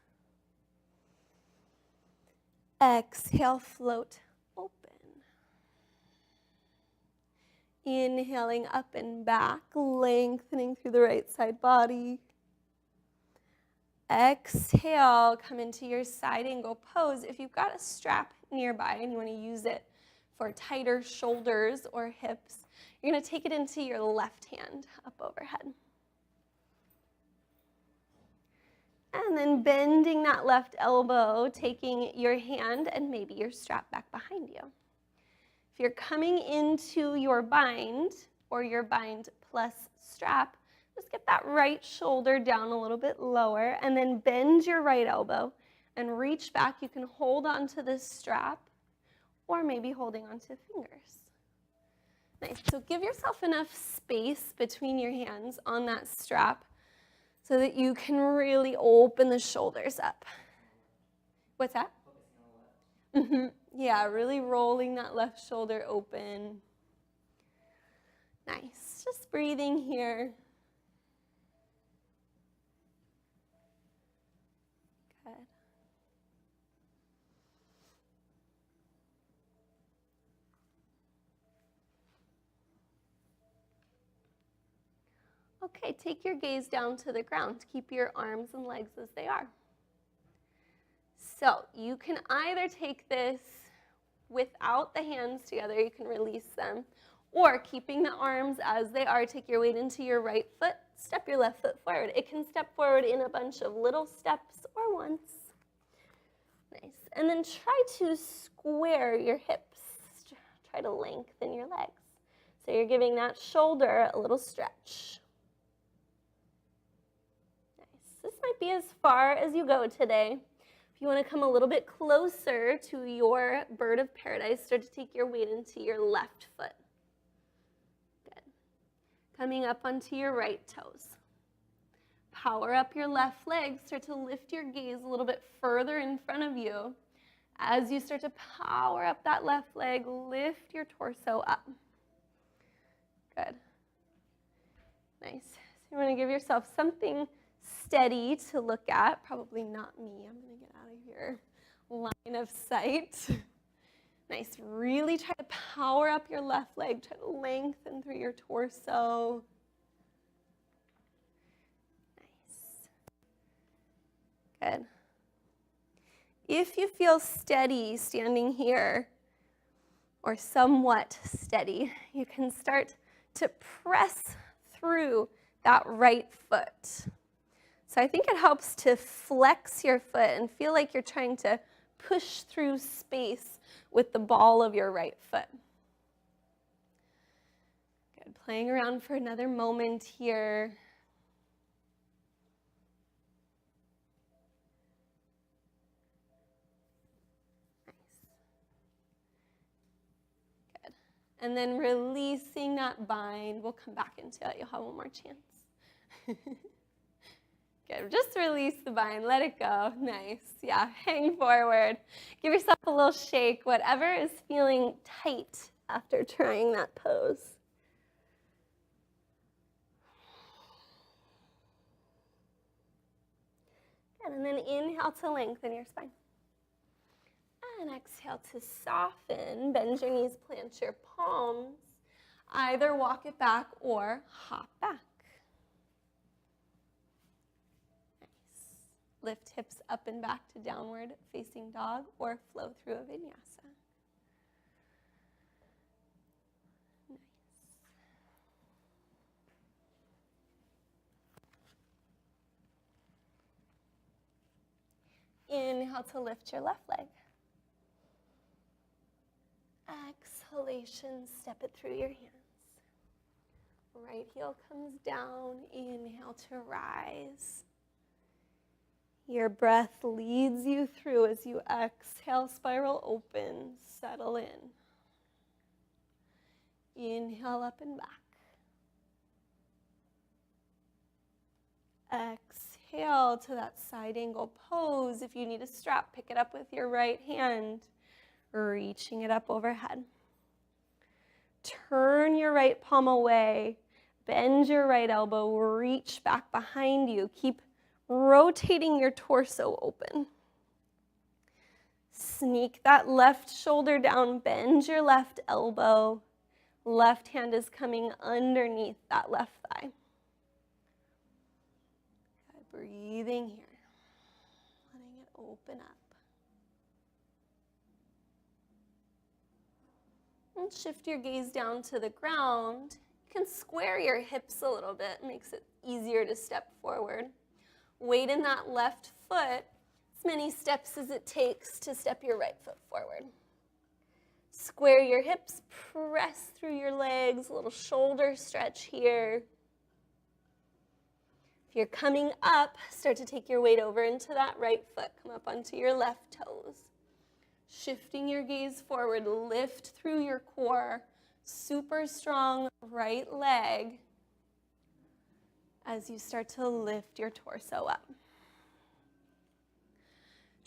Exhale, float open. Inhaling up and back, lengthening through the right side body. Exhale, come into your side angle pose. If you've got a strap nearby and you want to use it for tighter shoulders or hips, you're going to take it into your left hand up overhead. And then bending that left elbow, taking your hand and maybe your strap back behind you. If you're coming into your bind or your bind plus strap, just get that right shoulder down a little bit lower and then bend your right elbow and reach back. You can hold onto this strap or maybe holding onto fingers. Nice. So give yourself enough space between your hands on that strap so that you can really open the shoulders up. What's that? Mm-hmm. Yeah, really rolling that left shoulder open. Nice. Just breathing here. Good. Okay, take your gaze down to the ground. Keep your arms and legs as they are. So you can either take this without the hands together, you can release them, or keeping the arms as they are, take your weight into your right foot, step your left foot forward. It can step forward in a bunch of little steps or once. Nice. And then try to square your hips. Try to lengthen your legs. So you're giving that shoulder a little stretch. Nice. This might be as far as you go today. If you want to come a little bit closer to your bird of paradise, start to take your weight into your left foot. Good. Coming up onto your right toes. Power up your left leg. Start to lift your gaze a little bit further in front of you. As you start to power up that left leg, lift your torso up. Good. Nice. So you want to give yourself something steady to look at. Probably not me. I'm going to get out of your line of sight. Nice. Really try to power up your left leg. Try to lengthen through your torso. Nice. Good. If you feel steady standing here, or somewhat steady, you can start to press through that right foot. So I think it helps to flex your foot and feel like you're trying to push through space with the ball of your right foot. Good. Playing around for another moment here. And then releasing that bind. We'll come back into it. You'll have one more chance. Good. Just release the bind. Let it go. Nice. Yeah. Hang forward. Give yourself a little shake. Whatever is feeling tight after trying that pose. Good. And then inhale to lengthen your spine. And exhale to soften. Bend your knees, plant your palms. Either walk it back or hop back. Nice. Lift hips up and back to downward facing dog or flow through a vinyasa. Nice. Inhale to lift your left leg. Exhalation, step it through your hands. Right heel comes down. Inhale to rise. Your breath leads you through as you exhale, spiral open, settle in. Inhale up and back. Exhale to that side angle pose. If you need a strap, pick it up with your right hand. Reaching it up overhead. Turn your right palm away. Bend your right elbow. Reach back behind you. Keep rotating your torso open. Sneak that left shoulder down, bend your left elbow. Left hand is coming underneath that left thigh. Good. Breathing here. Letting it open up. And shift your gaze down to the ground. You can square your hips a little bit. It makes it easier to step forward. Weight in that left foot, as many steps as it takes to step your right foot forward. Square your hips, press through your legs, a little shoulder stretch here. If you're coming up, start to take your weight over into that right foot. Come up onto your left toes. Shifting your gaze forward, lift through your core. Super strong right leg as you start to lift your torso up.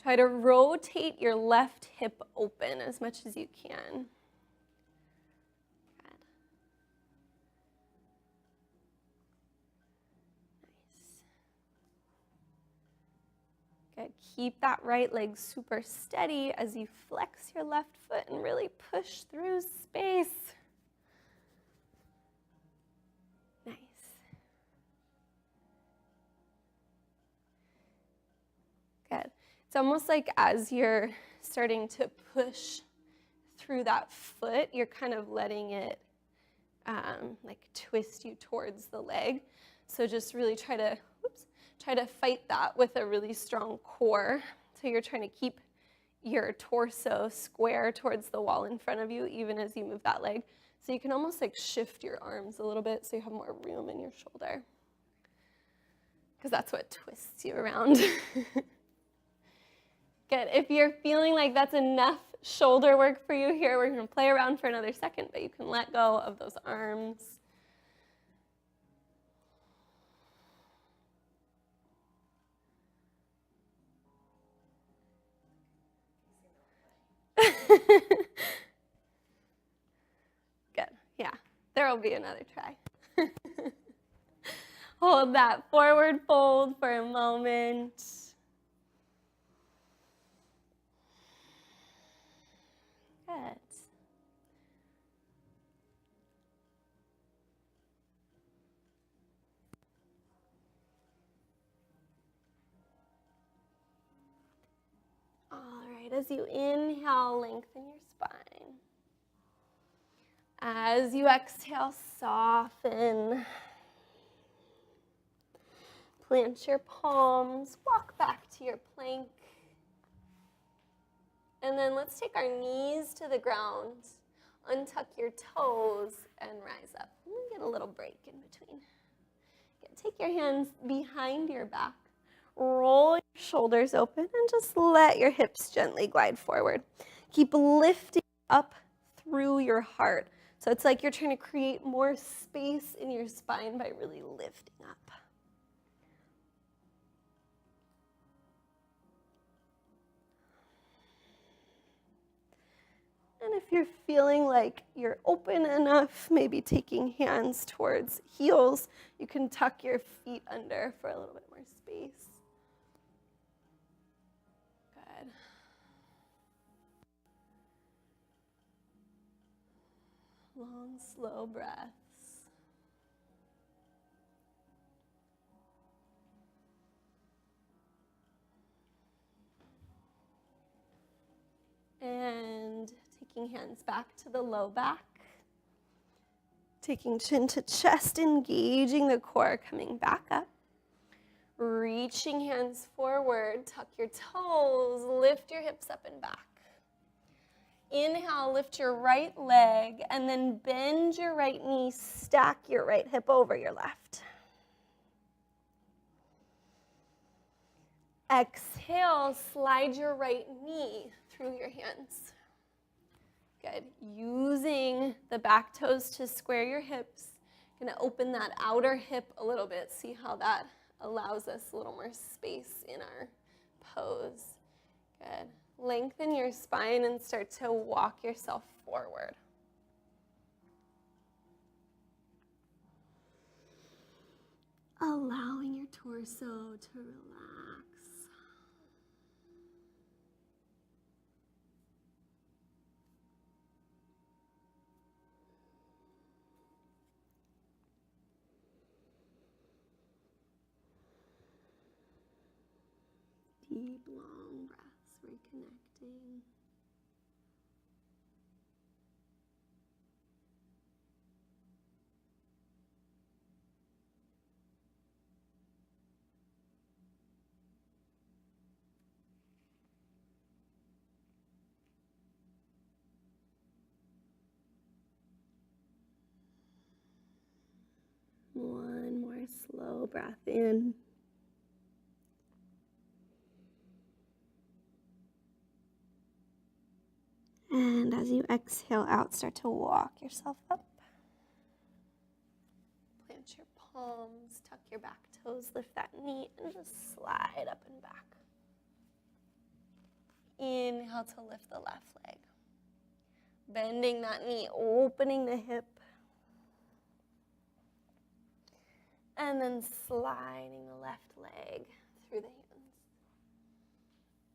Try to rotate your left hip open as much as you can. Good. Nice. Good. Keep that right leg super steady as you flex your left foot and really push through space. Nice. Good. It's almost like as you're starting to push through that foot, you're kind of letting it like twist you towards the leg. So just really try to fight that with a really strong core. So you're trying to keep your torso square towards the wall in front of you, even as you move that leg. So you can almost like shift your arms a little bit so you have more room in your shoulder. Because that's what twists you around. Good. If you're feeling like that's enough shoulder work for you here, we're going to play around for another second, but you can let go of those arms. Good. Yeah, there will be another try. Hold that forward fold for a moment. Good. All right, as you inhale, lengthen your spine. As you exhale, soften. Plant your palms, walk back to your plank. And then let's take our knees to the ground, untuck your toes, and rise up. And get a little break in between. Take your hands behind your back. Roll your shoulders open and just let your hips gently glide forward. Keep lifting up through your heart. So it's like you're trying to create more space in your spine by really lifting up. And if you're feeling like you're open enough, maybe taking hands towards heels, you can tuck your feet under for a little bit more space. Good. Long, slow breaths. And taking hands back to the low back. Taking chin to chest, engaging the core, coming back up. Reaching hands forward, tuck your toes, lift your hips up and back. Inhale, lift your right leg, and then bend your right knee, stack your right hip over your left. Exhale, slide your right knee through your hands. Good. Using the back toes to square your hips. Gonna open that outer hip a little bit. See how that allows us a little more space in our pose. Good. Lengthen your spine and start to walk yourself forward. Allowing your torso to relax. Deep, long breaths, reconnecting. One more slow breath in. And as you exhale out, start to walk yourself up. Plant your palms, tuck your back toes, lift that knee, and just slide up and back. Inhale to lift the left leg. Bending that knee, opening the hip. And then sliding the left leg through the hands.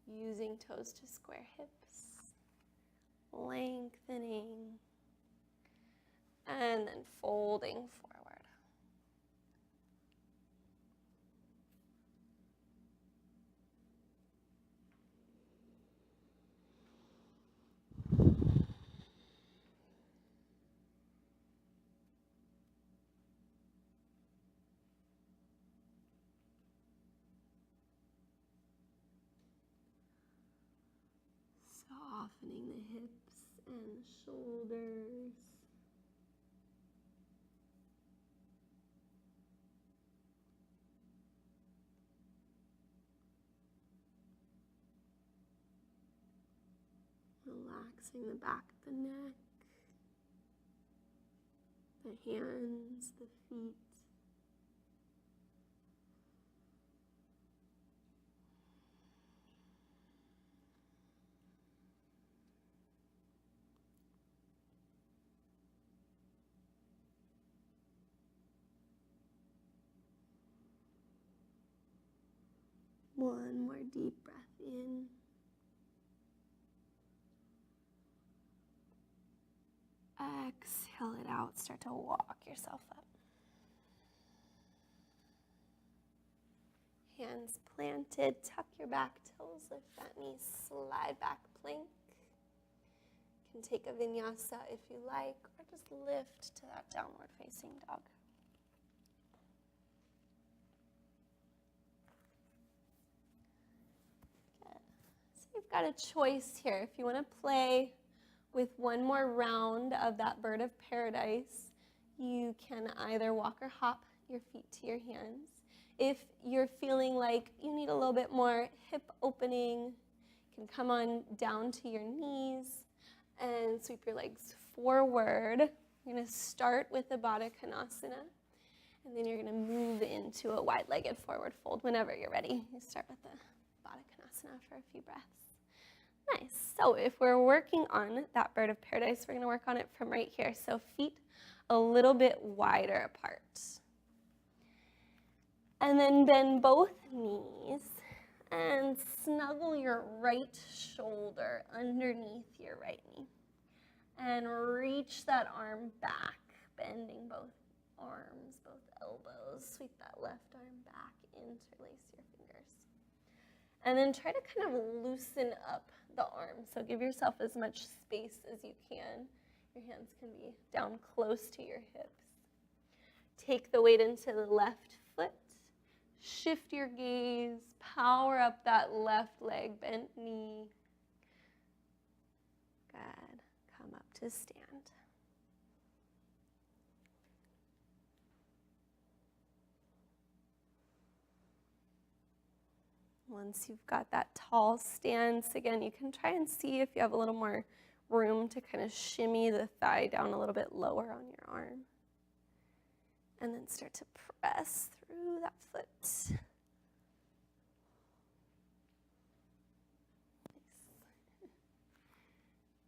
Using toes to square hips. Lengthening. And then folding forward. Softening the hips and shoulders. Relaxing the back of the neck, the hands, the feet. One more deep breath in. Exhale it out. Start to walk yourself up. Hands planted. Tuck your back toes. Lift that knee. Slide back plank. You can take a vinyasa if you like, or just lift to that downward facing dog. Good. So you've got a choice here. If you want to play with one more round of that bird of paradise, you can either walk or hop your feet to your hands. If you're feeling like you need a little bit more hip opening, you can come on down to your knees and sweep your legs forward. You're going to start with the Baddha Konasana, and then you're going to move into a wide-legged forward fold whenever you're ready. You start with the Baddha Konasana for a few breaths. Nice. So if we're working on that bird of paradise, we're going to work on it from right here. So feet a little bit wider apart. And then bend both knees and snuggle your right shoulder underneath your right knee. And reach that arm back, bending both arms, both elbows. Sweep that left arm back, interlace your fingers. And then try to kind of loosen up the arm. So give yourself as much space as you can. Your hands can be down close to your hips. Take the weight into the left foot. Shift your gaze. Power up that left leg, bent knee. Good. Come up to stand. Once you've got that tall stance, again, you can try and see if you have a little more room to kind of shimmy the thigh down a little bit lower on your arm. And then start to press through that foot. Nice.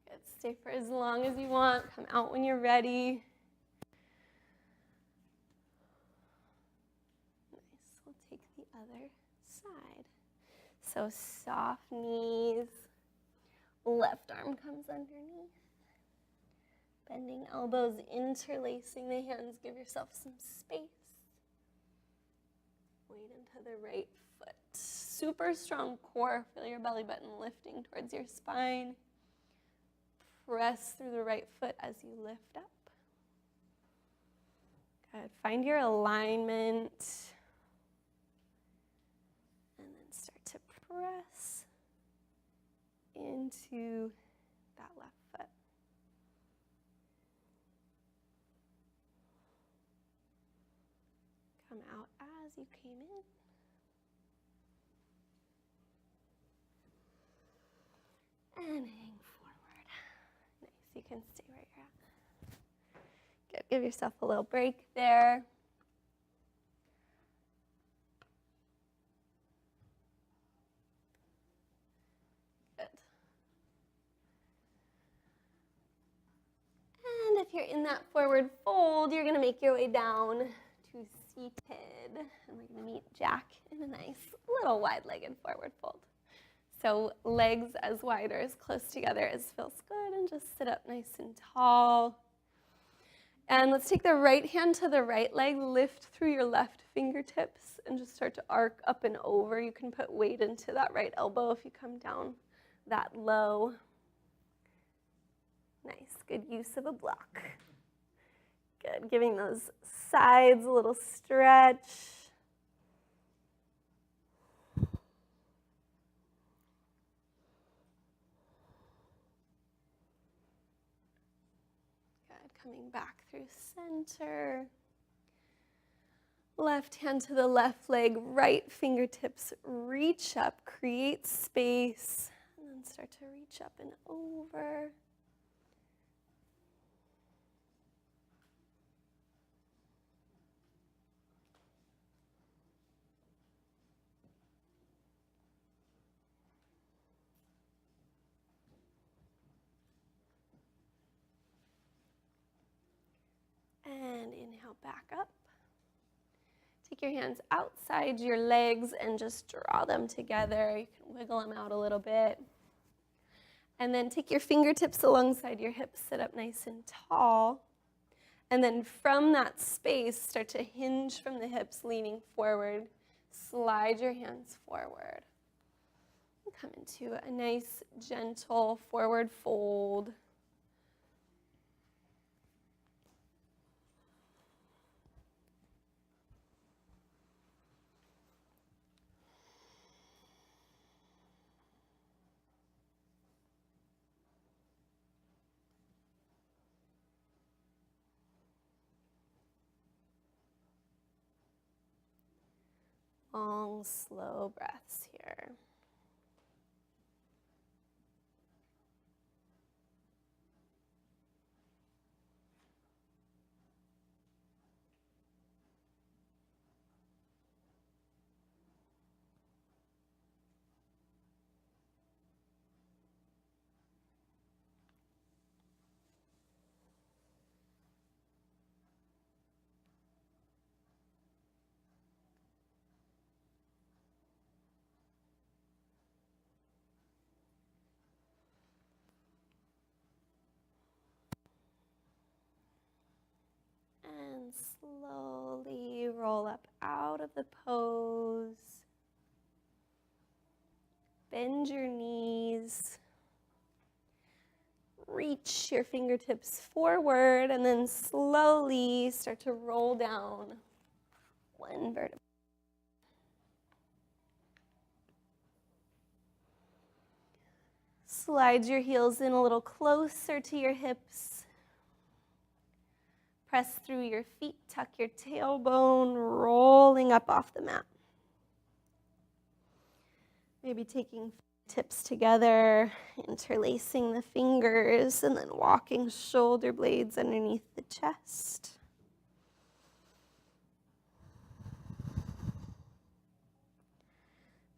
Good. Stay for as long as you want. Come out when you're ready. Nice. We'll take the other side. So soft knees, left arm comes underneath. Bending elbows, interlacing the hands, give yourself some space. Weight into the right foot. super strong core. Feel your belly button lifting towards your spine. Press through the right foot as you lift up. Good. Find your alignment. And then start to press into that left foot. Come out as you came in. And hang forward. Nice, you can stay where you're at. Good, give yourself a little break there. Good. And if you're in that forward fold, you're gonna make your way down to seated. And we're gonna meet Jack in a nice little wide-legged forward fold. So legs as wide or as close together as feels good, and just sit up nice and tall. And let's take the right hand to the right leg, lift through your left fingertips, and just start to arc up and over. You can put weight into that right elbow if you come down that low. Nice, good use of a block. Good, giving those sides a little stretch. Coming back through center. Left hand to the left leg, right fingertips reach up, create space, and then start to reach up and over. And inhale back up. Take your hands outside your legs and just draw them together. You can wiggle them out a little bit. And then take your fingertips alongside your hips, sit up nice and tall. And then from that space, start to hinge from the hips, leaning forward. Slide your hands forward. And come into a nice, gentle forward fold. Long, slow breaths here. And slowly roll up out of the pose. Bend your knees. Reach your fingertips forward, and then slowly start to roll down one vertebra. Slide your heels in a little closer to your hips. Press through your feet, tuck your tailbone, rolling up off the mat. Maybe taking tips together, interlacing the fingers, and then walking shoulder blades underneath the chest.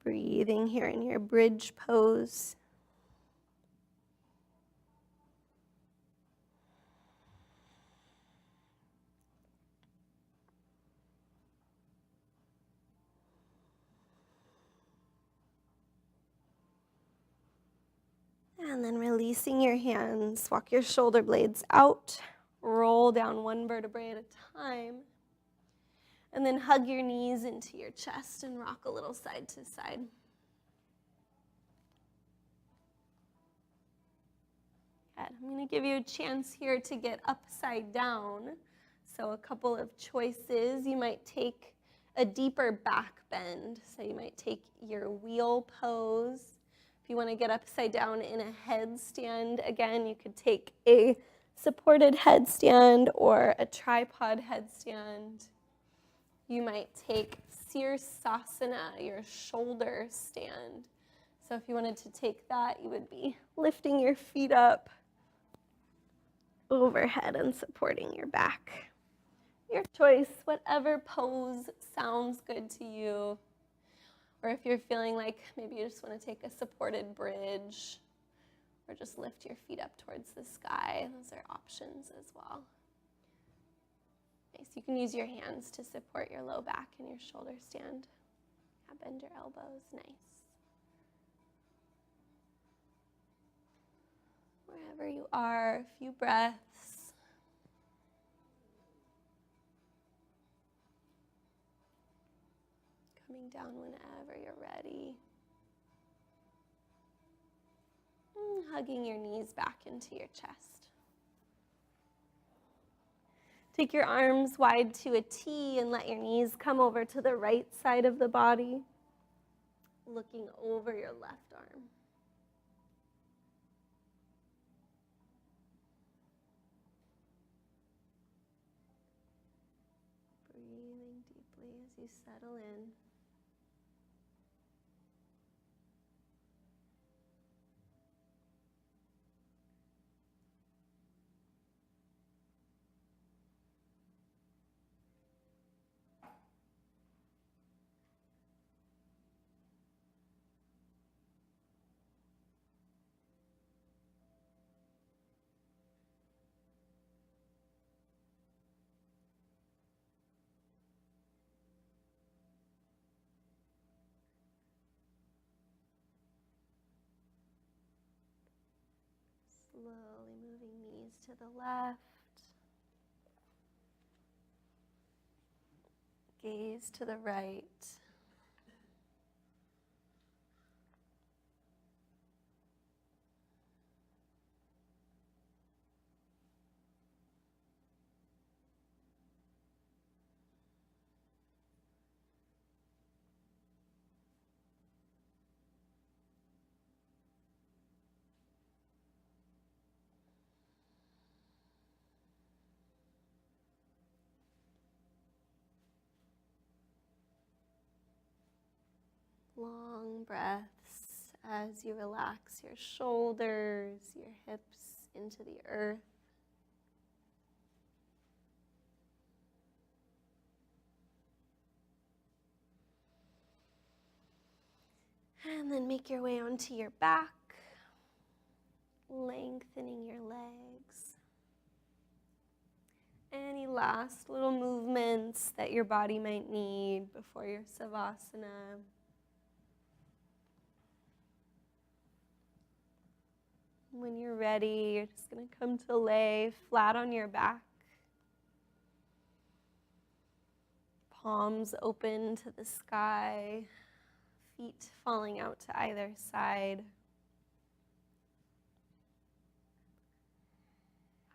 Breathing here in your bridge pose. And then releasing your hands, walk your shoulder blades out, roll down one vertebrae at a time, and then hug your knees into your chest and rock a little side to side. Good. I'm going to give you a chance here to get upside down. So a couple of choices. You might take a deeper back bend. So you might take your wheel pose. If you want to get upside down in a headstand, again, you could take a supported headstand or a tripod headstand. You might take Savasana, your shoulder stand. So if you wanted to take that, you would be lifting your feet up overhead and supporting your back. Your choice, whatever pose sounds good to you. Or if you're feeling like maybe you just want to take a supported bridge or just lift your feet up towards the sky, those are options as well. Nice. You can use your hands to support your low back and your shoulder stand. Yeah, bend your elbows. Nice. Wherever you are, a few breaths. Coming down whenever you're ready. Hugging your knees back into your chest. Take your arms wide to a T and let your knees come over to the right side of the body, looking over your left arm. Breathing deeply as you settle in. Slowly moving knees to the left. Gaze to the right. Long breaths as you relax your shoulders, your hips into the earth. And then make your way onto your back, lengthening your legs. Any last little movements that your body might need before your Savasana. When you're ready, you're just going to come to lay flat on your back. Palms open to the sky, feet falling out to either side.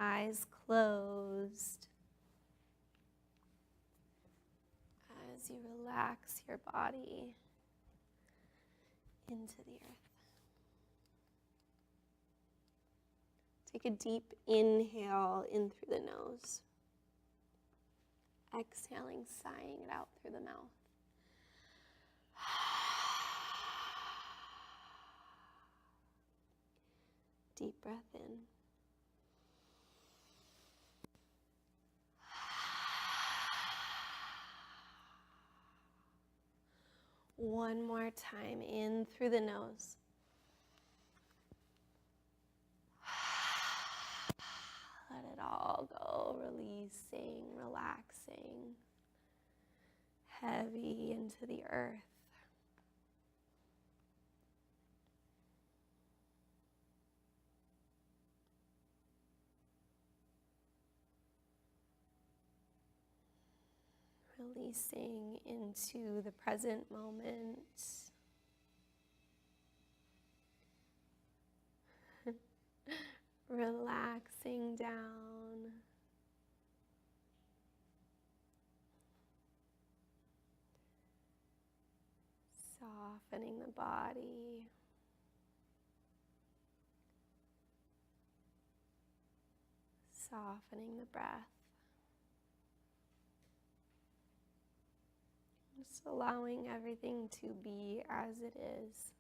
Eyes closed. As you relax your body into the earth. Take a deep inhale in through the nose. Exhaling, sighing it out through the mouth. Deep breath in. One more time in through the nose. Let it all go, releasing, relaxing, heavy into the earth. Releasing into the present moment. relaxing down. Softening the body. Softening the breath. Just allowing everything to be as it is.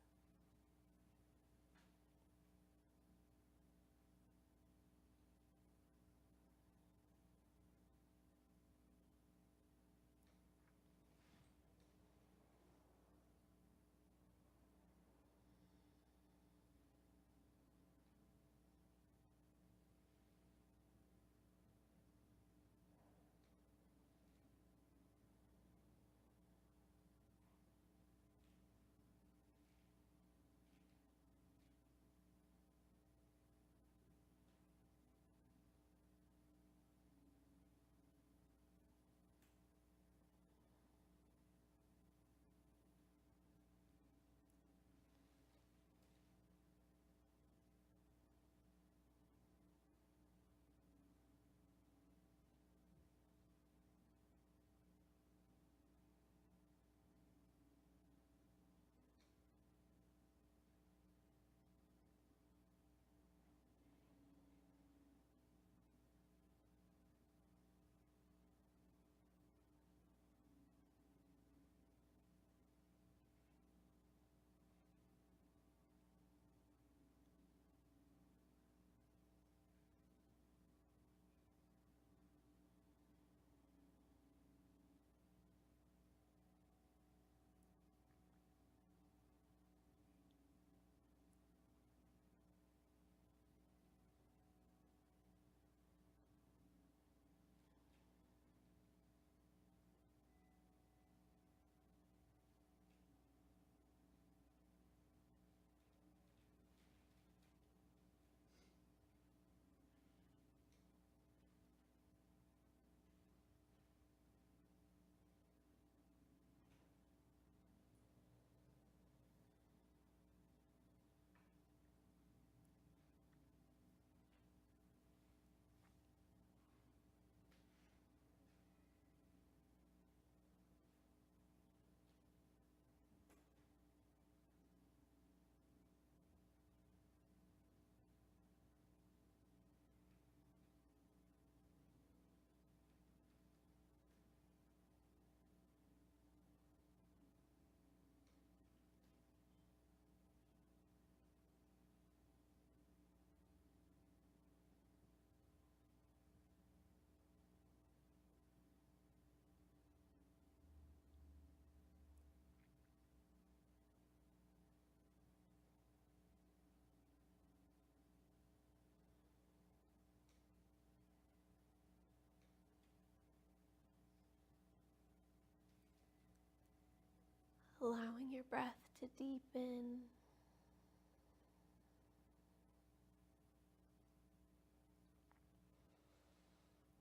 Allowing your breath to deepen.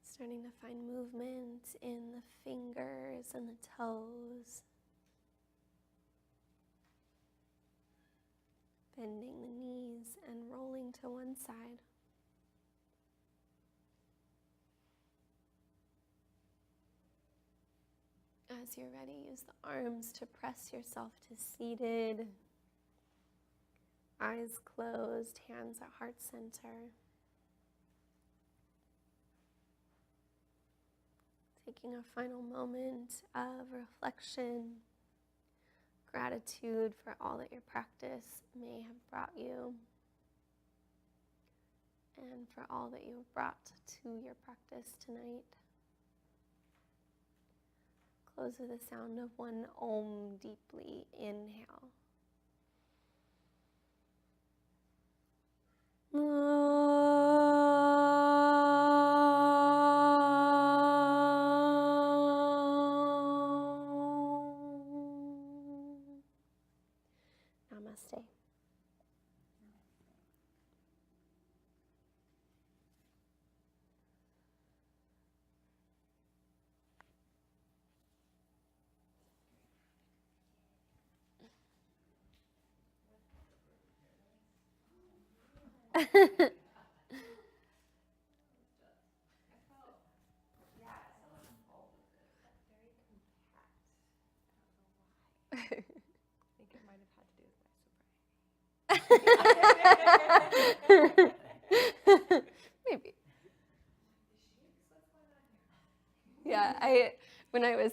Starting to find movement in the fingers and the toes. Bending the knees and rolling to one side. As you're ready, use the arms to press yourself to seated. Eyes closed, hands at heart center. Taking a final moment of reflection, gratitude for all that your practice may have brought you, and for all that you have brought to your practice tonight. Close with the sound of one Om deeply. Inhale. Namaste. Maybe. Yeah, when I was,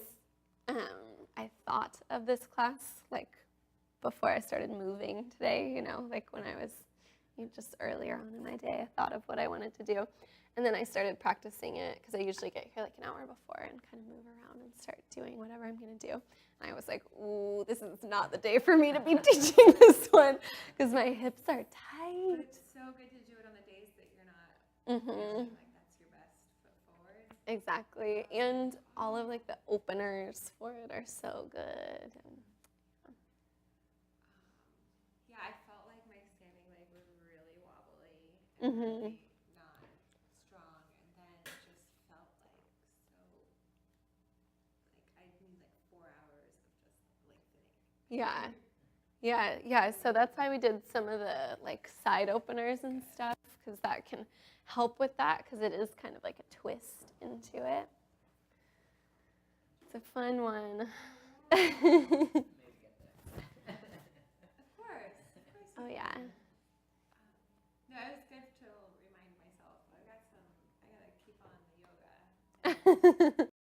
I thought of this class like before I started moving today, like when I was just earlier on in my day, I thought of what I wanted to do. And then I started practicing it because I usually get here like an hour before and kind of move around and start doing whatever I'm going to do. And I was like, ooh, this is not the day for me to be teaching this one because my hips are tight. But it's so good to do it on the days that you're not feeling like that's your best foot forward. Exactly. And all of like the openers for it are so good. Yeah, I felt like my standing leg was really wobbly and really not strong, and then it just felt like so, like I need like 4 hours of just lengthening. Yeah. So that's why we did some of the like side openers and stuff because that can help with that because it is kind of like a twist into it. It's a fun one. Of course. Oh yeah. No, it was good to remind myself. I gotta keep on the yoga.